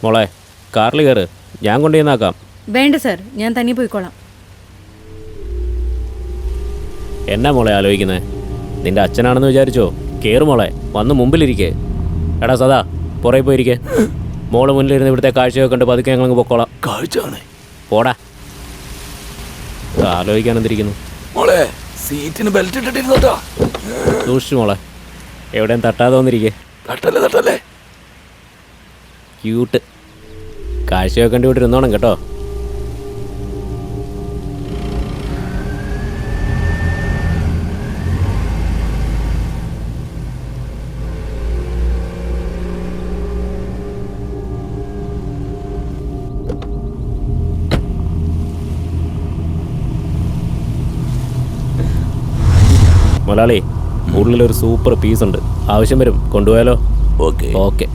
മോളെ, കാറിൽ കയറ്, ഞാൻ കൊണ്ടുവന്നാക്കാം. വേണ്ട സാർ, ഞാൻ തന്നെ പോയിക്കോളാം. എന്നാ മോളെ ആലോചിക്കുന്നേ? നിന്റെ അച്ഛനാണെന്ന് വിചാരിച്ചോ? കേറ് മോളെ, വന്ന് മുമ്പിലിരിക്കേ. എടാ സദാ, പുറകെ പോയിരിക്കേ. മോള് മുന്നിലിരുന്ന് ഇവിടുത്തെ കാഴ്ചയൊക്കെ കണ്ട് പതുക്കെ ഞങ്ങൾ പൊക്കോളാം. കാഴ്ചയാണ്. പോടാ, ആലോചിക്കാനെന്തിരിക്കുന്നു? മോളെ, സീറ്റിന് ബെൽറ്റ് ഇട്ടിട്ടിരുന്നോട്ടാ. സൂക്ഷിച്ചു മോളെ, എവിടെയും തട്ടാതെ വന്നിരിക്കേ. തട്ടല്ലേ തട്ടല്ലേ. ക്യൂട്ട്. കാഴ്ചയൊക്കെ കണ്ട് ഇവിടെ ഇരുന്നോണം കേട്ടോ. മൊലാളി, ഉള്ളിലൊരു സൂപ്പർ പീസ് ഉണ്ട്, ആവശ്യം വരും, കൊണ്ടുപോയാലോ? Okay okay.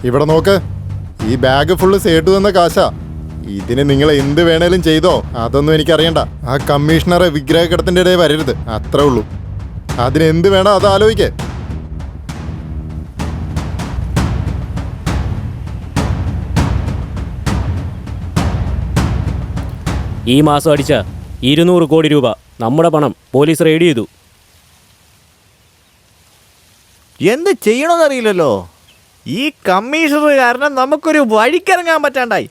ഇവിടെ നോക്ക്, ഈ ബാഗ് ഫുള്ള് സേട്ടു തന്ന കാശാ. ഇതിന് നിങ്ങൾ എന്ത് വേണേലും ചെയ്തോ, അതൊന്നും എനിക്കറിയണ്ട. ആ കമ്മീഷണറെ വിഗ്രഹക്കടത്തിന്റെ ഇടയിൽ വരരുത്, അത്രേ ഉള്ളൂ. അതിന് എന്ത് വേണോ അത് ആലോചിക്കേ. ഈ മാസം അടിച്ച 200 കോടി രൂപ നമ്മുടെ പണം പോലീസ് റെയ്ഡ് ചെയ്തു. എന്ത് ചെയ്യണമെന്നറിയില്ലല്ലോ. ഈ കമ്മീഷണർ കാരണം നമുക്കൊരു വഴിക്കിറങ്ങാൻ പറ്റാണ്ടായി.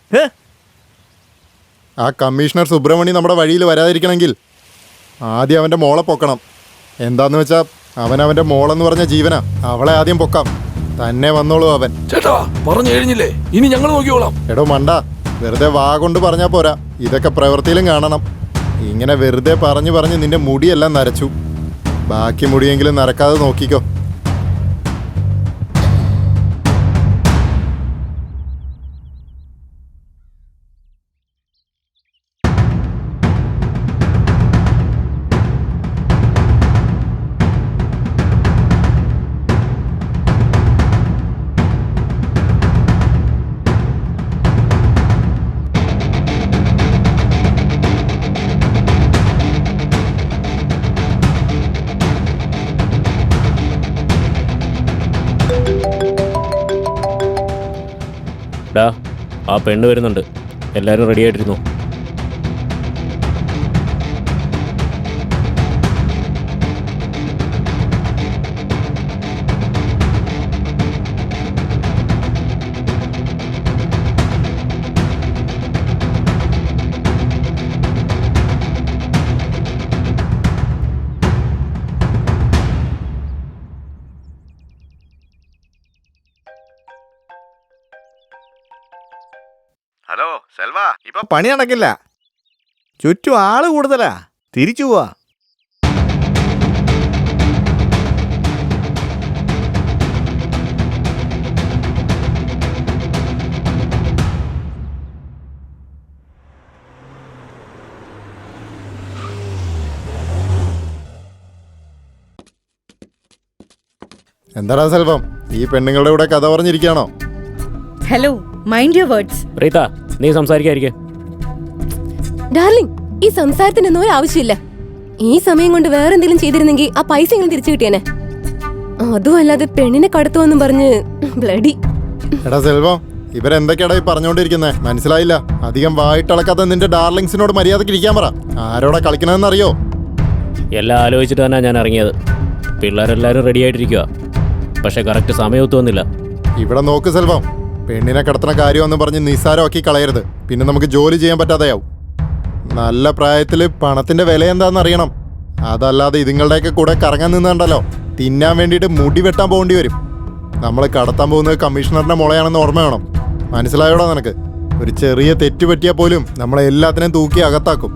ആ കമ്മീഷണർ സുബ്രഹ്മണ്യം നമ്മുടെ വഴിയിൽ വരാതിരിക്കണമെങ്കിൽ ആദ്യം അവൻ്റെ മോളെ പൊക്കണം. എന്താന്ന് വെച്ചാൽ അവൻ്റെ മോളെന്ന് പറഞ്ഞ ജീവനാ. അവളെ ആദ്യം പൊക്കാം, തന്നെ വന്നോളൂ അവൻ. ചേട്ടാ പറഞ്ഞു കഴിഞ്ഞില്ലേ, ഇനി ഞങ്ങൾ നോക്കിക്കോളാം. എടോ മണ്ട, വെറുതെ വാ കൊണ്ട് പറഞ്ഞാൽ പോരാ, ഇതൊക്കെ പ്രവൃത്തിയിലും കാണണം. ഇങ്ങനെ വെറുതെ പറഞ്ഞ് നിന്റെ മുടിയെല്ലാം നരച്ചു. ബാക്കി മുടിയെങ്കിലും നരക്കാതെ നോക്കിക്കോ. ഡാ, ആ പെണ്ണ് വരുന്നുണ്ട്. എല്ലാവരും റെഡി ആയിട്ടിരുന്നു. ഹലോ സെൽവ, ഇപ്പൊ പണി നടക്കില്ല. ചുറ്റും ആള് കൂടുതലാ. തിരിച്ചു പോവാ. എന്താടാ സെൽവം, ഈ പെണ്ണുങ്ങളുടെ കൂടെ കഥ പറഞ്ഞിരിക്കുകയാണോ? Hello, mind your words. Rita, നീ സംസാരിക്കാതിരിക്കെ. ഡാർലിംഗ്, ഈ സംസാരത്തിനൊന്നും ഒരു ആവശ്യമില്ല. ഈ സമയം കൊണ്ട് വേറെ എന്തെങ്കിലും ചെയ്തിരുന്നെങ്കിൽ ആ പൈസ എങ്ങനെ തിരിച്ചു കിട്ടിയേനെ. അതും അല്ലാതെ പെണ്ണിനെ കടത്തുവെന്നും പറഞ്ഞ് ബ്ലഡി. എടാ സെൽവം, ഇവരെന്തൊക്കെയാടാ ഈ പറഞ്ഞുകൊണ്ടിരിക്കുന്നേ? മനസ്സിലായില്ല. അധികം വായിട്ടളക്കാത്ത നിന്റെ ഡാർലിങ്സിനോട് മര്യാദക്ക് ഇരിക്കാൻ പറ. ആരോടാ കളിക്കണമെന്ന് അറിയോ? എല്ലാം ആലോചിച്ചിട്ട് തന്നെ ഞാൻ ഇറങ്ങിയത്. പിള്ളേരെല്ലാവരും റെഡി ആയിട്ടിരിക്കുക. പക്ഷെ കറക്റ്റ് സമയം ഒത്തുവന്നില്ല. ഇവിടെ നോക്ക് സെൽവം, പെണ്ണിനെ കടത്തുന്ന കാര്യമെന്ന് പറഞ്ഞ് നിസ്സാരമാക്കി കളയരുത്. പിന്നെ നമുക്ക് ജോലി ചെയ്യാൻ പറ്റാതെയാവും. നല്ല പ്രായത്തിൽ പണത്തിന്റെ വില എന്താണെന്ന് അറിയണം. അതല്ലാതെ ഇതുങ്ങളുടെയൊക്കെ കൂടെ കറങ്ങാൻ നിന്നുണ്ടല്ലോ, തിന്നാൻ വേണ്ടിയിട്ട് മുടി വെട്ടാൻ പോകേണ്ടി വരും. നമ്മൾ കടത്താൻ പോകുന്നത് കമ്മീഷണറിന്റെ മുളയാണെന്ന് ഓർമ്മ വേണം. മനസ്സിലായോടാ നിനക്ക്? ഒരു ചെറിയ തെറ്റ് പറ്റിയാൽ പോലും നമ്മളെ എല്ലാത്തിനെയും തൂക്കി അകത്താക്കും.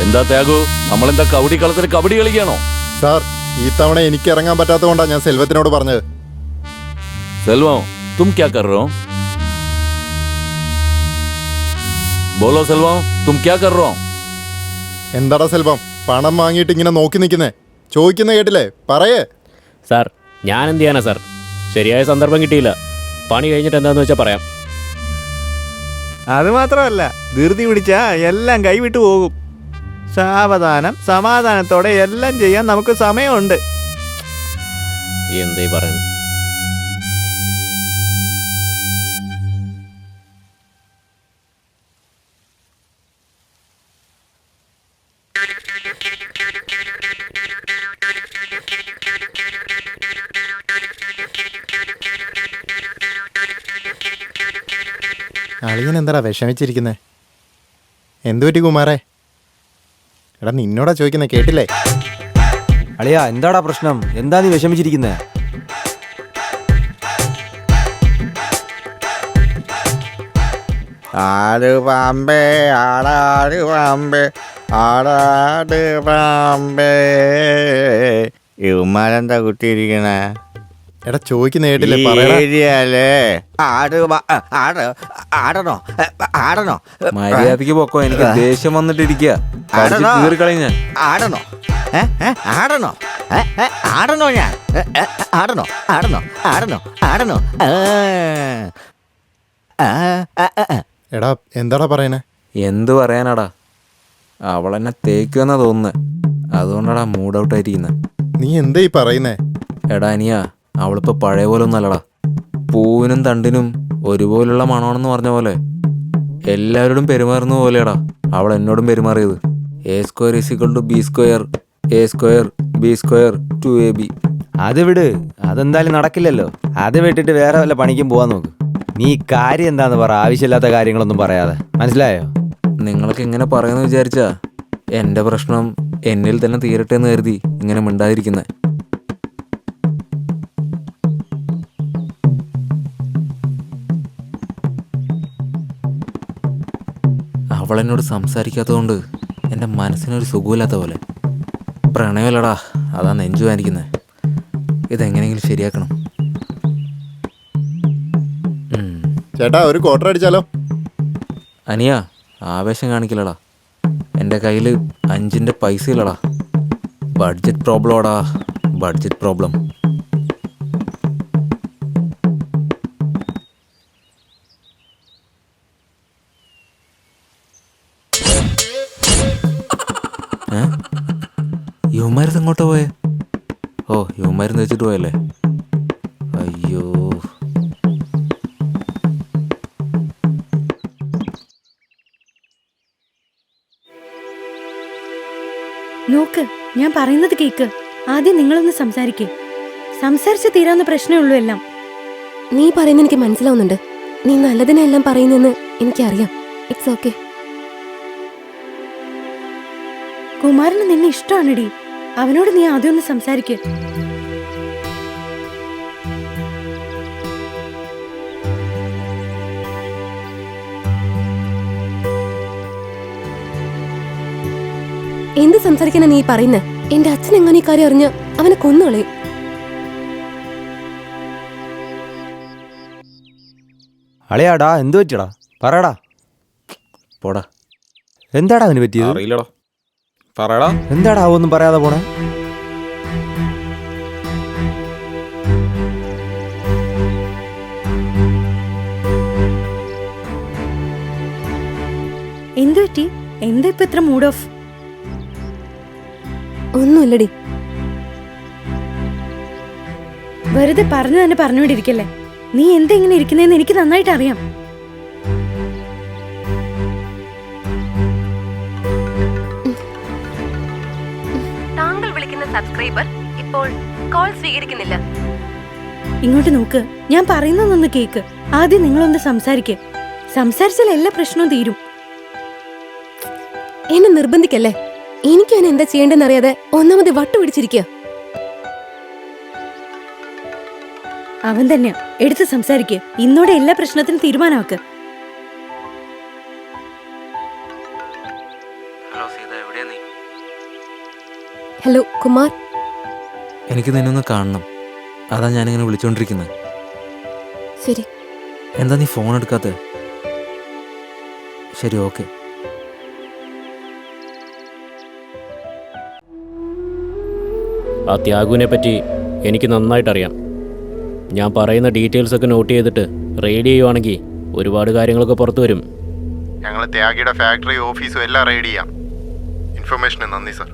എന്താ ത്യാഗു, നമ്മളെന്താ കബഡി കളത്തിൽ കബഡി കളിക്കുകയാണോ? സാർ, ഈ തവണ എനിക്ക് ഇറങ്ങാൻ പറ്റാത്തതുകൊണ്ടാണ് ഞാൻ സെൽവത്തിനോട് പറഞ്ഞത്. സെൽവം, തും ക്യാ കർ രഹോ? ബോലോ സെൽവം, തും ക്യാ കർ രഹോ? എന്താടാ സെൽവം, പണം വാങ്ങിയിട്ട് ഇങ്ങനെ നോക്കി നിൽക്കുന്നേ? ചോദിക്കുന്ന കേട്ടില്ലേ? പറയേ. സാർ, ഞാൻ എന്ത് ചെയ്യാനാ സാർ? ശരിയായ സന്ദർഭം കിട്ടിയില്ല. പണി കഴിഞ്ഞിട്ട് എന്താന്ന് വെച്ചാൽ പറയാം. അത് മാത്രമല്ല, ധൃതി പിടിച്ചാ എല്ലാം കൈവിട്ടു പോകും. സാവധാനം സമാധാനത്തോടെ എല്ലാം ചെയ്യാൻ നമുക്ക് സമയമുണ്ട്. എന്തേ പറയാൻ? അളിയൻ എന്താടാ വിഷമിച്ചിരിക്കുന്നേ? എന്തു പറ്റി കുമാരേ? എടാ നിന്നോടാ ചോദിക്കുന്നേ, കേട്ടില്ലേ? അളിയാ, എന്താടാ പ്രശ്നം? എന്താ നീ വിഷമിച്ചിരിക്കുന്നേ? ആട് പാമ്പേ ആടാട് പാമ്പേ ആടാട് പാമ്പേ. ഇവന്മാരെന്താ കുത്തിയിരിക്കണേ? എടാ ചോദിക്കുന്ന കേട്ടില്ലേ? പറയല്ലേ. ആടണോ ആടണോ? മര്യാദക്ക് പൊക്കോ, എനിക്ക് ദേഷ്യം വന്നിട്ടിരിക്കുക. ഞാൻ ആടണോ ആടണോ ആടണോ ഞാൻ ആടണോ ആടണോ ആടണോ ആടണോ? എടാ എന്താടാ പറയണേ? എന്ത് പറയാനാടാ, അവളെന്നെ തേക്കുമെന്നാ തോന്നുന്നത്. അതുകൊണ്ടാടാ മൂഡ് ഔട്ട് ആയിരിക്കുന്നത്. നീ എന്താ ഈ പറയുന്നേ? എടാ അനിയ, അവളിപ്പോൾ പഴയ പോലെ ഒന്നല്ലടാ. പൂവിനും തണ്ടിനും ഒരുപോലുള്ള മണമാണെന്ന് പറഞ്ഞ പോലെ എല്ലാവരോടും പെരുമാറുന്ന പോലെയാടാ അവൾ എന്നോടും പെരുമാറിയത്. A² = B², A² B² 2AB. അത് വിട്, അതെന്തായാലും നടക്കില്ലല്ലോ. അത് വിട്ടിട്ട് വേറെ വല്ല പണിക്കും പോവാൻ നോക്ക്. നീ കാര്യം എന്താന്ന് പറ, ആവശ്യമില്ലാത്ത കാര്യങ്ങളൊന്നും പറയാതെ. മനസ്സിലായോ? നിങ്ങളൊക്കെ ഇങ്ങനെ പറയുമെന്ന് വിചാരിച്ചാ എൻ്റെ പ്രശ്നം എന്നിൽ തന്നെ തീരട്ടെ എന്ന് കരുതി ഇങ്ങനെ മിണ്ടാതിരിക്കുന്നത്. അവളെന്നോട് സംസാരിക്കാത്തതുകൊണ്ട് എൻ്റെ മനസ്സിനൊരു സുഖമില്ലാത്ത പോലെ. പ്രണയമല്ലടാ, അതാ നെഞ്ചു വാനിക്കുന്നത്. ഇതെങ്ങനെയെങ്കിലും ശരിയാക്കണം. ചേട്ടാ, ഒരു ക്വാർട്ടർ അടിച്ചാലോ? അനിയ, ആവേശം കാണിക്കില്ലടാ. എൻ്റെ കയ്യിൽ 5 പൈസ ഇല്ലടാ. ബഡ്ജറ്റ് പ്രോബ്ലമാടാ, ബഡ്ജറ്റ് പ്രോബ്ലം. യുവമാരുന്ന് എങ്ങോട്ടാ പോയേ? ഓ, യുവമാരുന്ന് വെച്ചിട്ട് പോയല്ലേ? അയ്യോ. നോക്ക്, ഞാൻ പറയുന്നത് കേക്ക്. ആദ്യം നിങ്ങളൊന്ന് സംസാരിക്കേ. സംസാരിച്ച് തീരാവുന്ന പ്രശ്നമേ ഉള്ളൂ എല്ലാം. നീ പറയുന്നത് എനിക്ക് മനസ്സിലാവുന്നുണ്ട്. നീ നല്ലതിനെല്ലാം പറയുന്നെന്ന് എനിക്കറിയാം. It's okay. കുമാരന് നിന്നെ ഇഷ്ടമാണെടി. അവനോട് നീ ആദ്യം ഒന്ന് സംസാരിക്കേ. എന്ത് സംസാരിക്കാനാ നീ പറയുന്നത്? എന്റെ അച്ഛൻ എങ്ങനെ ഈ കാര്യം അറിഞ്ഞ് അവനെ കൊന്നുകളയും. അളിയാടാ, എന്ത് പറ്റിയടാ? പറയടാ. പോടാ. എന്താടാ അവന് പറ്റിയത്? അറിയില്ലടാ, പറയടാ. എന്താടാ ഒന്നും പറയാതെ പോണേ? എന്ത് പറ്റി? എന്താ ഇപ്പൊ ഇത്ര മൂഡ് ഓഫ്? ഒന്നുമില്ലടി. വെറുതെ പറഞ്ഞു തന്നെ പറഞ്ഞുകൊണ്ടിരിക്കല്ലേ. നീ എന്താ ഇങ്ങനെ ഇരിക്കുന്നതെന്ന് എനിക്ക് നന്നായിട്ട് അറിയാം. താങ്കൾ വിളിക്കുന്ന സബ്സ്ക്രൈബർ ഇപ്പോൾ കോൾ സ്വീകരിക്കുന്നില്ല. ഇങ്ങോട്ട് നോക്ക്, ഞാൻ പറയുന്നതൊന്ന് കേക്ക്. ആദ്യം നിങ്ങളൊന്ന് സംസാരിക്കേ. സംസാരിച്ചാൽ എല്ലാ പ്രശ്നവും തീരും. എന്നെ നിർബന്ധിക്കല്ലേ. എനിക്കും അവനെ എന്താ ചെയ്യേണ്ടെന്ന് അറിയാതെ ഒന്നാമത് വട്ടുപിടിച്ചിരിക്കുക. അവൻ തന്നെയാ. എടുത്ത് സംസാരിക്കേ. ഇന്നോടെ എല്ലാ പ്രശ്നത്തിനും തീരുമാനമാക്ക്. ഹലോ സീത, എവിടെയാ നീ? ഹലോ കുമാർ. എനിക്ക് നിന്നൊന്ന് കാണണം. അതാ ഞാനിങ്ങനെ വിളിച്ചോണ്ടിരിക്കുന്നത്. ശരി. എന്താ നീ ഫോൺ എടുക്കാത്തത്? ശരി, ഓക്കെ. ആ ത്യാഗുവിനെ പറ്റി എനിക്ക് നന്നായിട്ടറിയാം. ഞാൻ പറയുന്ന ഡീറ്റെയിൽസ് ഒക്കെ നോട്ട് ചെയ്തിട്ട് റെയ്ഡ് ചെയ്യുവാണെങ്കിൽ ഒരുപാട് കാര്യങ്ങളൊക്കെ പുറത്തു വരും. ഞങ്ങൾ ത്യാഗിയുടെ ഫാക്ടറി ഓഫീസും എല്ലാം റെയ്ഡ് ചെയ്യാം. ഇൻഫർമേഷന് നന്ദി സർ.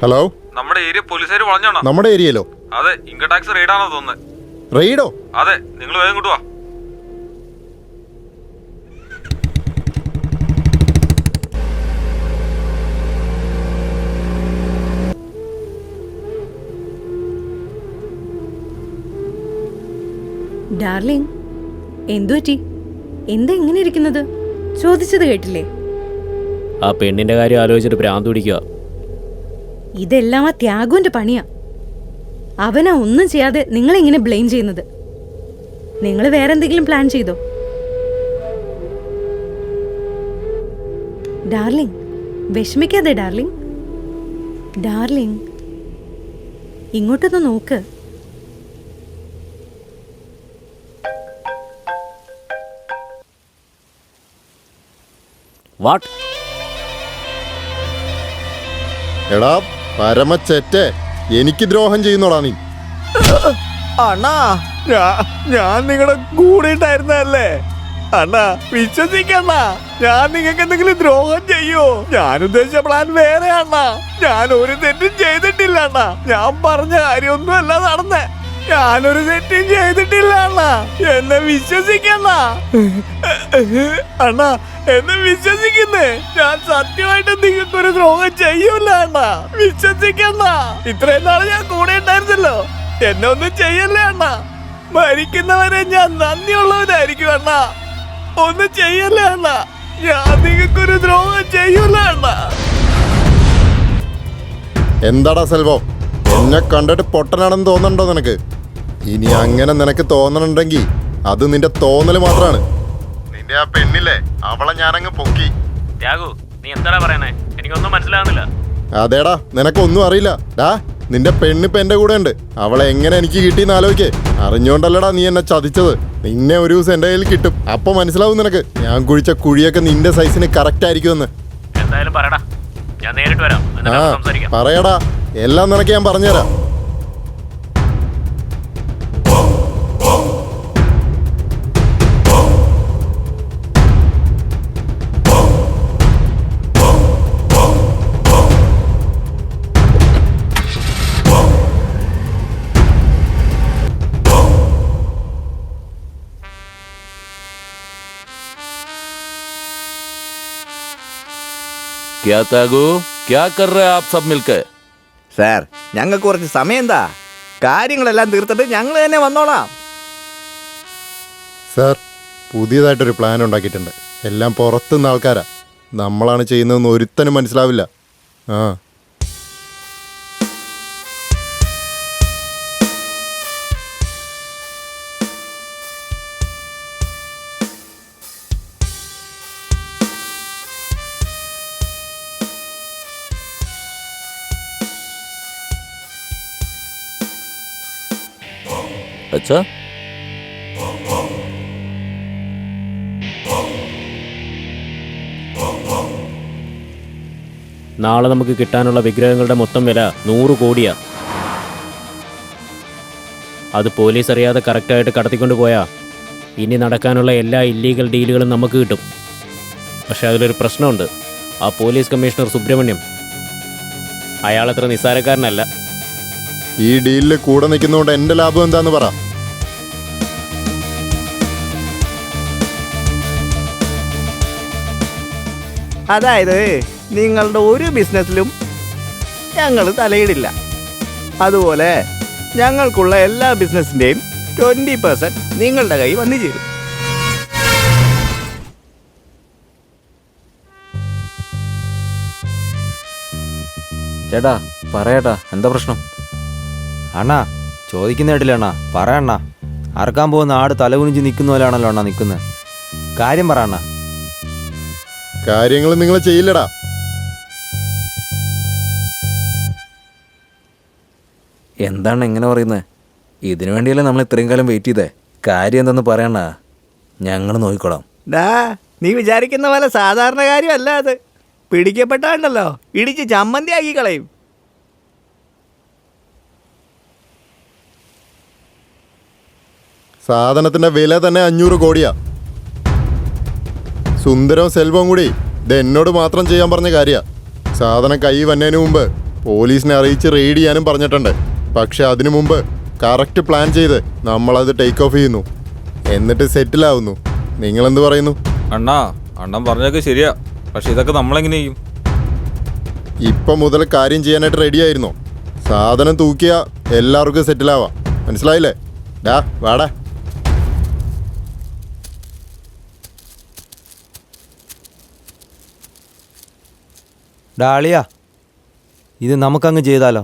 ഹലോ, നമ്മുടെ ഏരിയ പോലീസുകാർ വളഞ്ഞാണോ? നമ്മുടെ ഏരിയയിലോ? അതെ, ഇൻകം ടാക്സ് റെയ്ഡാണോ തോന്നുന്നത്. റെയ്ഡോ? അതെ, നിങ്ങൾ വേഗം ഇങ്ങോട്ട് വാ. ഡാർലിംഗ്, എന്തു പറ്റി? എന്താ ഇങ്ങനെ ഇരിക്കുന്നത്? ചോദിച്ചത് കേട്ടില്ലേ? ആ പെണ്ണിന്റെ കാര്യം ആലോചിച്ചിട്ട് ഭ്രാന്ത് പിടിക്കുക. ഇതെല്ലാം ആ ത്യാഗുവിന്റെ പണിയാ. അവനാ ഒന്നും ചെയ്യാതെ നിങ്ങളെങ്ങനെ ബ്ലെയിം ചെയ്യുന്നത്? നിങ്ങൾ വേറെന്തെങ്കിലും പ്ലാൻ ചെയ്തോ? ഡാർലിംഗ്, വിഷമിക്കാതെ ഡാർലിംഗ്. ഡാർലിംഗ്, ഇങ്ങോട്ടൊന്ന് നോക്ക്. വാട്ട്? എടാ പരമച്ചെറ്റേ, എനിക്ക് ദ്രോഹം ചെയ്യുന്നോടാ നീ. അണ്ണാ, ഞാൻ നിങ്ങളുടെ കൂടെ ഉണ്ടായിരുന്നല്ലേ അണ്ണാ? വിശ്വസിക്കണ്ണ, ഞാൻ നിങ്ങൾക്ക് എന്തെങ്കിലും ദ്രോഹം ചെയ്യോ? ഞാൻ ഉദ്ദേശിച്ച പ്ലാൻ വേറെ അണ്ണാ. ഞാൻ ഒരു തെറ്റും ചെയ്തിട്ടില്ല അണ്ണാ. ഞാൻ പറഞ്ഞ കാര്യമൊന്നുമല്ല നടന്നേ. ഞാനൊരു തെറ്റും ചെയ്തിട്ടില്ല അണ്ണാ. എന്നെ വിശ്വസിക്കണ്ണ അണ്ണാ, എന്നെ വിശ്വസിക്കുന്നേ. ഞാൻ സത്യമായിട്ട് നിങ്ങൾക്കൊരു ദ്രോഹം ചെയ്യൂല അണ്ണാ. വിശ്വസിക്കണ്ണ. ഇത്രയും നാളെ ഞാൻ കൂടെ ഉണ്ടായിരുന്നല്ലോ. എന്നെ ഒന്നും ചെയ്യല്ലേ അണ്ണാ. മരിക്കുന്നവരെ ഞാൻ നന്ദിയുള്ളവനായിരിക്കും അണ്ണാ. ഒന്നും ചെയ്യല്ലേ അണ്ണാ. ഞാൻ നിങ്ങൾക്കൊരു ദ്രോഹം ചെയ്യൂല അണ്ണാ. എന്താടാ സെൽവോ, എന്നെ കണ്ടിട്ട് പൊട്ടനാണെന്ന് തോന്നണ്ടോ നിനക്ക്? ഇനി അങ്ങനെ നിനക്ക് തോന്നണുണ്ടെങ്കിൽ അത് നിന്റെ തോന്നല് മാത്രമാണ്. നിന്റെ ആ പെണ്ണില്ലേ, അവളെ ഞാനങ്ങ് പൊക്കി. നീ എന്താടാ പറയണേ? എനിക്കൊന്നും മനസ്സിലാവുന്നില്ല. അതേടാ, നിനക്കൊന്നും അറിയില്ല. ഡാ, നിന്റെ പെണ്ണിപ്പ് എന്റെ കൂടെ ഉണ്ട്. അവളെ എങ്ങനെ എനിക്ക് കിട്ടിയെന്ന് ആലോചിക്കേ. അറിഞ്ഞോണ്ടല്ലടാ നീ എന്നെ ചതിച്ചത്. നിന്നെ ഒരു ദിവസം എന്റെ കയ്യിൽ കിട്ടും. അപ്പൊ മനസ്സിലാവും നിനക്ക് ഞാൻ കുഴിച്ച കുഴിയൊക്കെ നിന്റെ സൈസിന് കറക്റ്റ് ആയിരിക്കുമെന്ന്. എന്തായാലും പറയടാ, ഞാൻ നേരിട്ട് വരാം. ആ പറയടാ, എല്ലാം നിനക്ക് ഞാൻ പറഞ്ഞുതരാം. क्या तागू, क्या कर रहे आप सब मिलकर? സാർ, ഞങ്ങൾക്ക് കുറച്ച് സമയം എന്താ? കാര്യങ്ങളെല്ലാം തീർത്തിട്ട് ഞങ്ങൾ തന്നെ വന്നോളാം. സാർ, പുതിയതായിട്ടൊരു പ്ലാൻ ഉണ്ടാക്കിയിട്ടുണ്ട്. എല്ലാം പുറത്തുനിന്ന് ആൾക്കാരാ. നമ്മളാണ് ചെയ്യുന്നതെന്ന് ഒരുത്തനും മനസ്സിലാവില്ല. ആ अच्छा, നാളെ നമുക്ക് കിട്ടാനുള്ള വിഗ്രഹങ്ങളുടെ മൊത്തം വില 100 കോടിയാ. അത് പോലീസ് അറിയാതെ കറക്റ്റായിട്ട് കടത്തിക്കൊണ്ട് പോയാ ഇനി നടക്കാനുള്ള എല്ലാ ഇല്ലീഗൽ ഡീലുകളും നമുക്ക് കിട്ടും. പക്ഷെ അതിലൊരു പ്രശ്നമുണ്ട്. ആ പോലീസ് കമ്മീഷണർ സുബ്രഹ്മണ്യം, അയാളത്ര നിസ്സാരക്കാരനല്ല. ഈ ഡീലിൽ കൂടെ നിൽക്കുന്നതുകൊണ്ട് എന്റെ ലാഭം എന്താന്ന് പറ. അതായത് നിങ്ങളുടെ ഒരു ബിസിനസ്സിലും ഞങ്ങൾ തലയിടില്ല. അതുപോലെ ഞങ്ങൾക്കുള്ള എല്ലാ ബിസിനസ്സിൻ്റെയും 20% നിങ്ങളുടെ കൈ വന്നു ചേരും. ചേട്ടാ പറയട്ടാ, എന്താ പ്രശ്നം? അണ്ണാ ചോദിക്കുന്ന കേട്ടില്ല അണ്ണാ. പറയണ്ണ. അറക്കാൻ പോകുന്ന ആട് തലകുനിച്ച് നിൽക്കുന്ന പോലെയാണല്ലോ അണ്ണാ നിൽക്കുന്നത്. കാര്യം പറ അണ്ണാ. കാര്യങ്ങൾ നിങ്ങൾ ചെയ്യില്ലടാ. എന്താണ് എങ്ങനെ പറയുന്നത്? ഇതിനു വേണ്ടിയല്ലേ നമ്മൾ ഇത്രയും കാലം വെയിറ്റ് ചെയ്തേ. കാര്യം എന്തെന്ന് പറയണ, ഞങ്ങൾ നോക്കിക്കോളാം. നീ വിചാരിക്കുന്ന പോലെ സാധാരണ കാര്യമല്ല അത്. പിടിക്കപ്പെട്ടാണ്ടല്ലോ ഇടിച്ച് ചമ്മന്തിയാക്കി കളയും. സാധനത്തിന്റെ വില തന്നെ 500 കോടിയാ. സുന്ദരവും സെൽവവും കൂടി ഇത് എന്നോട് മാത്രം ചെയ്യാൻ പറഞ്ഞ കാര്യ. സാധനം കൈ വന്നതിന് മുമ്പ് പോലീസിനെ അറിയിച്ച് റെയ്ഡ് ചെയ്യാനും പറഞ്ഞിട്ടുണ്ട്. പക്ഷെ അതിനു മുമ്പ് കറക്റ്റ് പ്ലാൻ ചെയ്ത് നമ്മളത് ടേക്ക് ഓഫ് ചെയ്യുന്നു, എന്നിട്ട് സെറ്റിലാവുന്നു. നിങ്ങളെന്ത് പറയുന്നു? അണ്ണൻ പറഞ്ഞതൊക്കെ ശരിയാ. പക്ഷെ ഇതൊക്കെ നമ്മളെങ്ങനെ ചെയ്യും? ഇപ്പം മുതൽ കാര്യം ചെയ്യാനായിട്ട് റെഡി ആയിരുന്നോ? സാധനം തൂക്കിയ എല്ലാവർക്കും സെറ്റിലാവാം. മനസ്സിലായില്ലേ? ഡാ വാടാ. ഡാളിയാ, ഇത് നമുക്കങ്ങ് ചെയ്താലോ?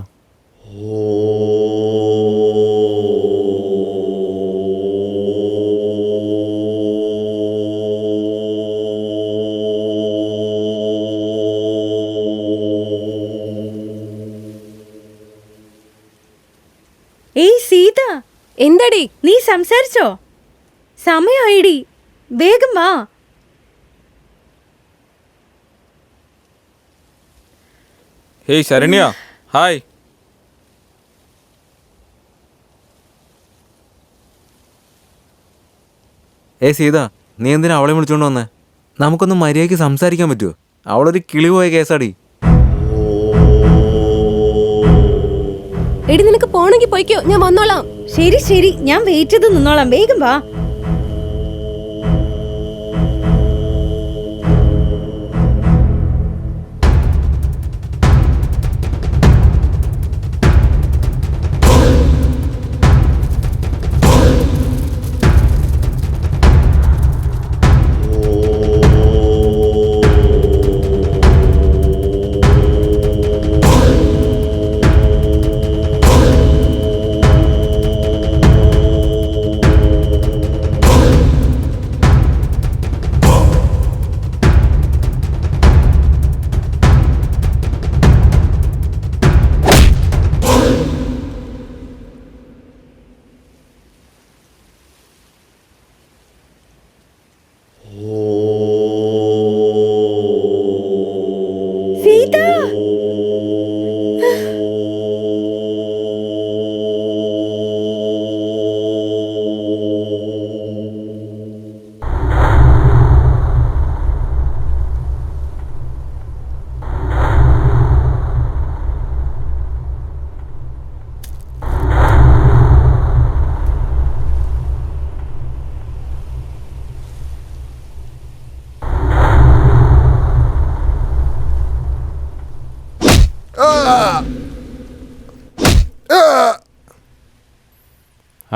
ഏയ് സീത, എന്തടി? നീ സംസാരിച്ചോ? സമയമായിടി, വേഗം വാ. Hey Saranya, hi. സീത, നീ എന്തിനാ അവളെ വിളിച്ചോണ്ട് വന്നേ? നമുക്കൊന്ന് മര്യാദയ്ക്ക് സംസാരിക്കാൻ പറ്റുമോ? അവളൊരു കിളി പോയ കേസാടി. എടി നിനക്ക് പോണെങ്കിൽ പോയിക്കോ, ഞാൻ വന്നോളാം. ശരി ശരി, ഞാൻ വെയിറ്റ് ചെയ്ത് നിന്നോളാം. വേഗം വാ.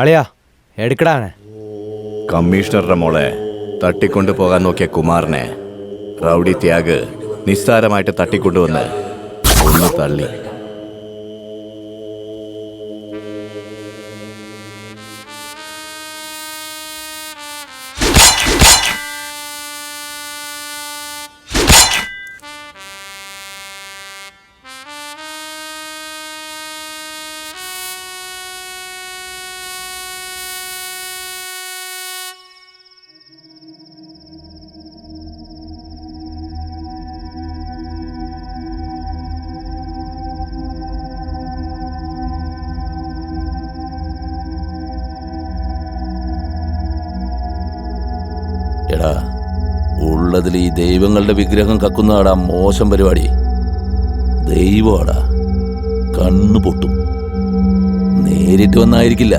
അളിയാ എടുക്കടാനെ. കമ്മീഷണറുടെ മോളെ തട്ടിക്കൊണ്ടു പോകാൻ നോക്കിയ കുമാറിനെ റൗഡി ത്യാഗ് നിസ്സാരമായിട്ട് തട്ടിക്കൊണ്ടുവന്ന് ഒന്ന് തള്ളി. എടാ, ഉള്ളതിൽ ഈ ദൈവങ്ങളുടെ വിഗ്രഹം കക്കുന്നതാടാ മോശം പരിപാടി. ദൈവമാടാ, കണ്ണു പൊട്ടും. നേരിട്ട് വന്നായിരിക്കില്ല,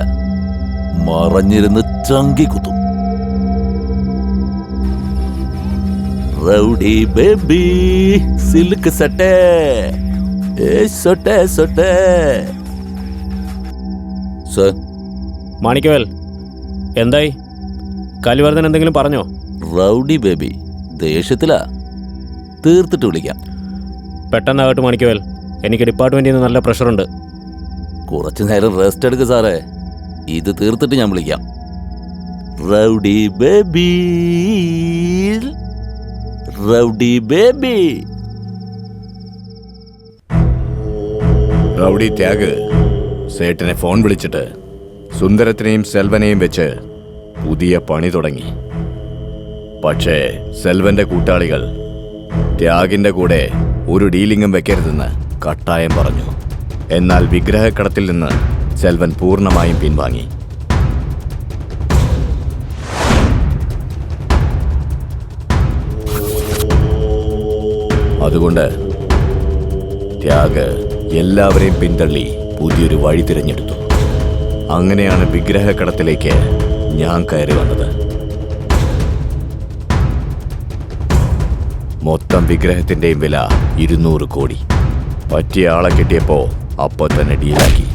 മറഞ്ഞിരുന്ന് ചങ്കി കുത്തും. റൗഡി ബേബി സിൽക്ക് സട്ടേ സൊട്ടേ സൊട്ടേ. സർ, മാണിക്കവേൽ, എന്തായി? കലിവർദ്ധൻ എന്തെങ്കിലും പറഞ്ഞോ? റൗഡി ബേബി ദേഷ്യത്തിലാ. തീർത്തിട്ട് വിളിക്കാം. പെട്ടെന്നാകട്ടെ മാണിക്കവേൽ, എനിക്ക് ഡിപ്പാർട്ട്മെന്റിൽ നിന്ന് നല്ല പ്രഷറുണ്ട്. കുറച്ചു നേരം റെസ്റ്റ് എടുക്കുക സാറേ. ഇത് തീർത്തിട്ട് ഞാൻ വിളിക്കാം. Rowdy baby, rowdy baby. Rowdy Tyag സേട്ടിനെ ഫോൺ വിളിച്ചിട്ട് സുന്ദരത്തിനെയും സെൽവനെയും വെച്ച് പുതിയ പണി തുടങ്ങി. പക്ഷേ സെൽവന്റെ കൂട്ടാളികൾ ത്യാഗിന്റെ കൂടെ ഒരു ഡീലിംഗും വെക്കരുതെന്ന് കട്ടായം പറഞ്ഞു. എന്നാൽ വിഗ്രഹക്കടത്തിൽ നിന്ന് സെൽവൻ പൂർണ്ണമായും പിൻവാങ്ങി. അതുകൊണ്ട് ത്യാഗ് എല്ലാവരെയും പിന്തള്ളി പുതിയൊരു വഴി തിരഞ്ഞെടുത്തു. അങ്ങനെയാണ് വിഗ്രഹക്കടത്തിലേക്ക് ഞാൻ കയറി വന്നത്. മൊത്തം വിഗ്രഹത്തിന്റെയും വില 200 കോടി. പറ്റിയ ആളെ കിട്ടിയപ്പോ അപ്പൊ തന്നെ ഡീലാക്കി.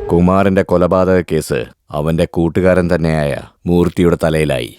കുമാറിന്റെ കൊലപാതക കേസ് അവന്റെ കൂട്ടുകാരൻ തന്നെയായ മൂർത്തിയുടെ തലയിലായി.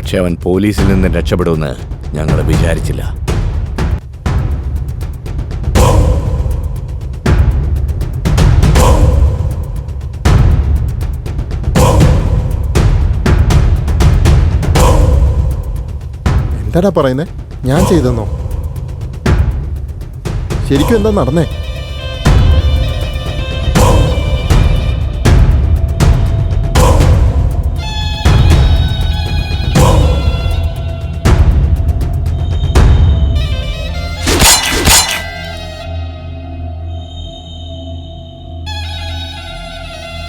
പക്ഷെ അവൻ പോലീസിൽ നിന്ന് രക്ഷപ്പെടുമെന്ന് ഞങ്ങൾ വിചാരിച്ചില്ല. എന്താടാ പറയുന്നേ? ഞാൻ ചെയ്തെന്നോ? ശരിക്കും എന്താ നടന്നേ?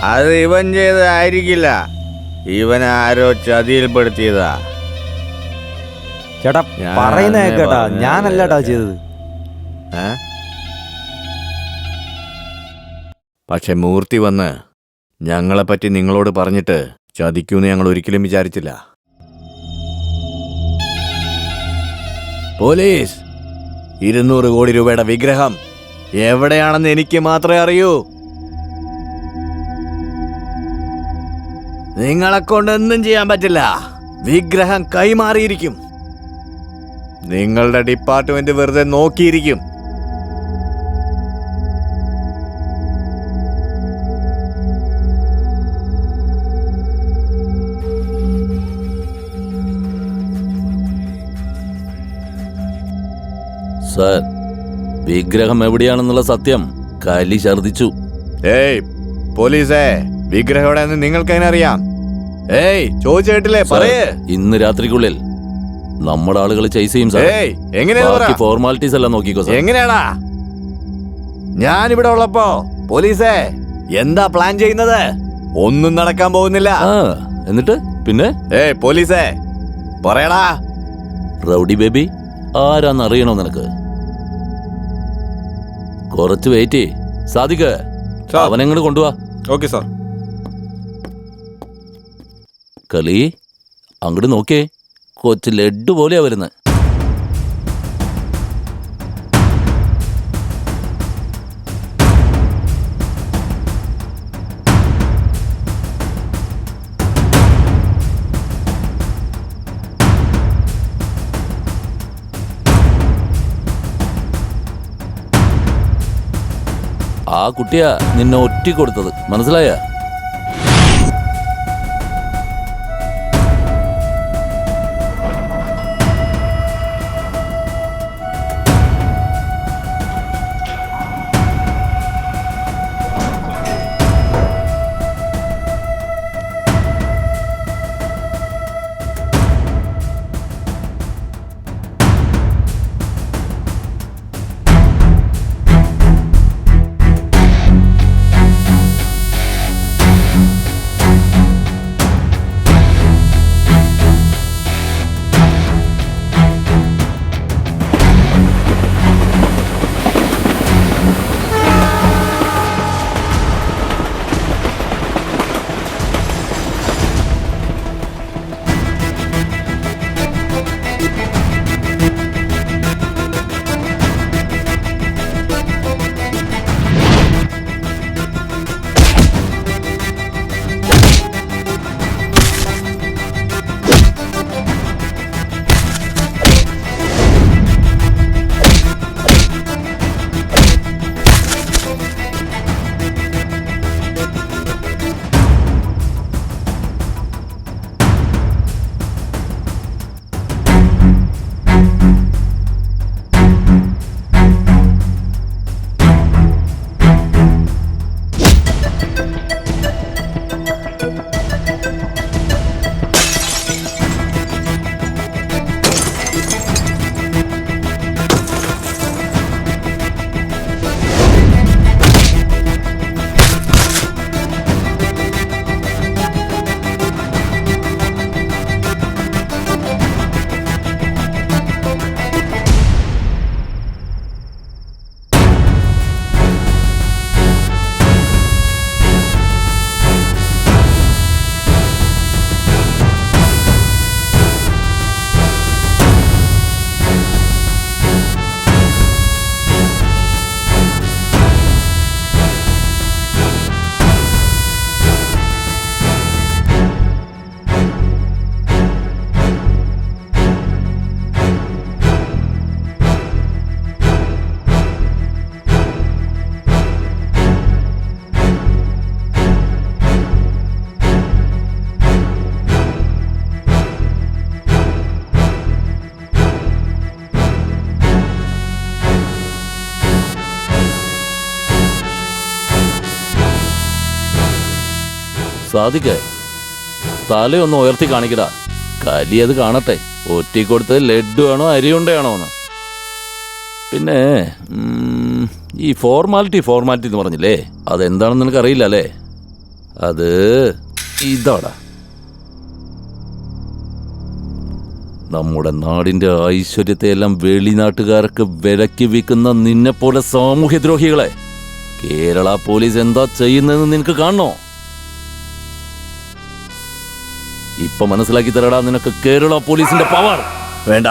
അത് ഇവൻ ചെയ്തതായിരിക്കില്ല, ഇവൻ ആരോ ചതിയിൽപ്പെടുത്തിയതാ. ചേട്ടാ ഞാൻ പറയുന്ന അന്നേ കേട്ടാ, പറഞ്ഞതല്ലേ. ഞാനല്ലാട്ടാ ചെയ്തത്. പക്ഷെ മൂർത്തി വന്ന് ഞങ്ങളെപ്പറ്റി നിങ്ങളോട് പറഞ്ഞിട്ട് ചതിക്കൂന്ന് ഞങ്ങൾ ഒരിക്കലും വിചാരിച്ചില്ല. പോലീസ്, 200 കോടി രൂപയുടെ വിഗ്രഹം എവിടെയാണെന്ന് എനിക്ക് മാത്രമേ അറിയൂ. നിങ്ങളെ കൊണ്ടൊന്നും ചെയ്യാൻ പറ്റില്ല. വിഗ്രഹം കൈമാറിയിരിക്കും. നിങ്ങളുടെ ഡിപ്പാർട്ട്മെന്റ് വെറുതെ നോക്കിയിരിക്കും. സർ, വിഗ്രഹം എവിടെയാണെന്നുള്ള സത്യം കലി ഛർദിച്ചു. ഏയ് പോലീസേ, വിഗ്രഹം എവിടെയെന്ന് നിങ്ങൾക്ക് അതിനറിയാം. ഏയ് ചോദിച്ചു കേട്ടില്ലേ? പറയേ. ഇന്ന് രാത്രിക്കുള്ളിൽ നമ്മുടെ ആളുകൾ ചേസ് ചെയ്യും സാർ. ഏയ് എങ്ങനെയാ ഫോർമാലിറ്റീസ് എല്ലാം നോക്കിക്കോ സാർ. എങ്ങനെയാടാ ഞാനിവിടെ ഉള്ളപ്പോ? പോലീസേ, എന്താ പ്ലാൻ ചെയ്യുന്നത്? ഒന്നും നടക്കാൻ പോകുന്നില്ല. എന്നിട്ട് പിന്നെ ഏയ് പോലീസേ, പറയടാ. റൗഡി ബേബി ആരാന്ന് അറിയണോ നിനക്ക്? കുറച്ച് വെയിറ്റ്. സാദിക്ക് അവനെങ്ങോട്ട് കൊണ്ടുപോവാ. Okay sir. കളി അങ്ങോട്ട് നോക്കിയേ, കൊച്ചു ലഡ്ഡു പോലെയാ വരുന്നത്. ആ കുട്ടിയാ നിന്നെ ഒറ്റി കൊടുത്തത്, മനസ്സിലായ? സാധിക്കേ തലയൊന്ന് ഉയർത്തി കാണിക്കടാ. കലിയത് കാണട്ടെ. ഒറ്റിക്കൊടുത്ത് ലഡ്ഡു ആണോ അരിയുണ്ടയാണോ എന്ന്. പിന്നെ ഈ ഫോർമാലിറ്റി എന്ന് പറഞ്ഞില്ലേ, അതെന്താണെന്ന് നിനക്ക് അറിയില്ല അല്ലേ? അത് ഇതാടാ, നമ്മുടെ നാടിന്റെ ഐശ്വര്യത്തെ എല്ലാം വെളിനാട്ടുകാർക്ക് വിലക്കി വിൽക്കുന്ന നിന്നെപ്പോലെ സാമൂഹ്യദ്രോഹികളെ കേരള പോലീസ് എന്താ ചെയ്യുന്നതെന്ന് നിനക്ക് കാണണോ? ഇപ്പൊ മനസ്സിലാക്കി തരടാ നിനക്ക് കേരള പോലീസിന്റെ പവർ. വേണ്ട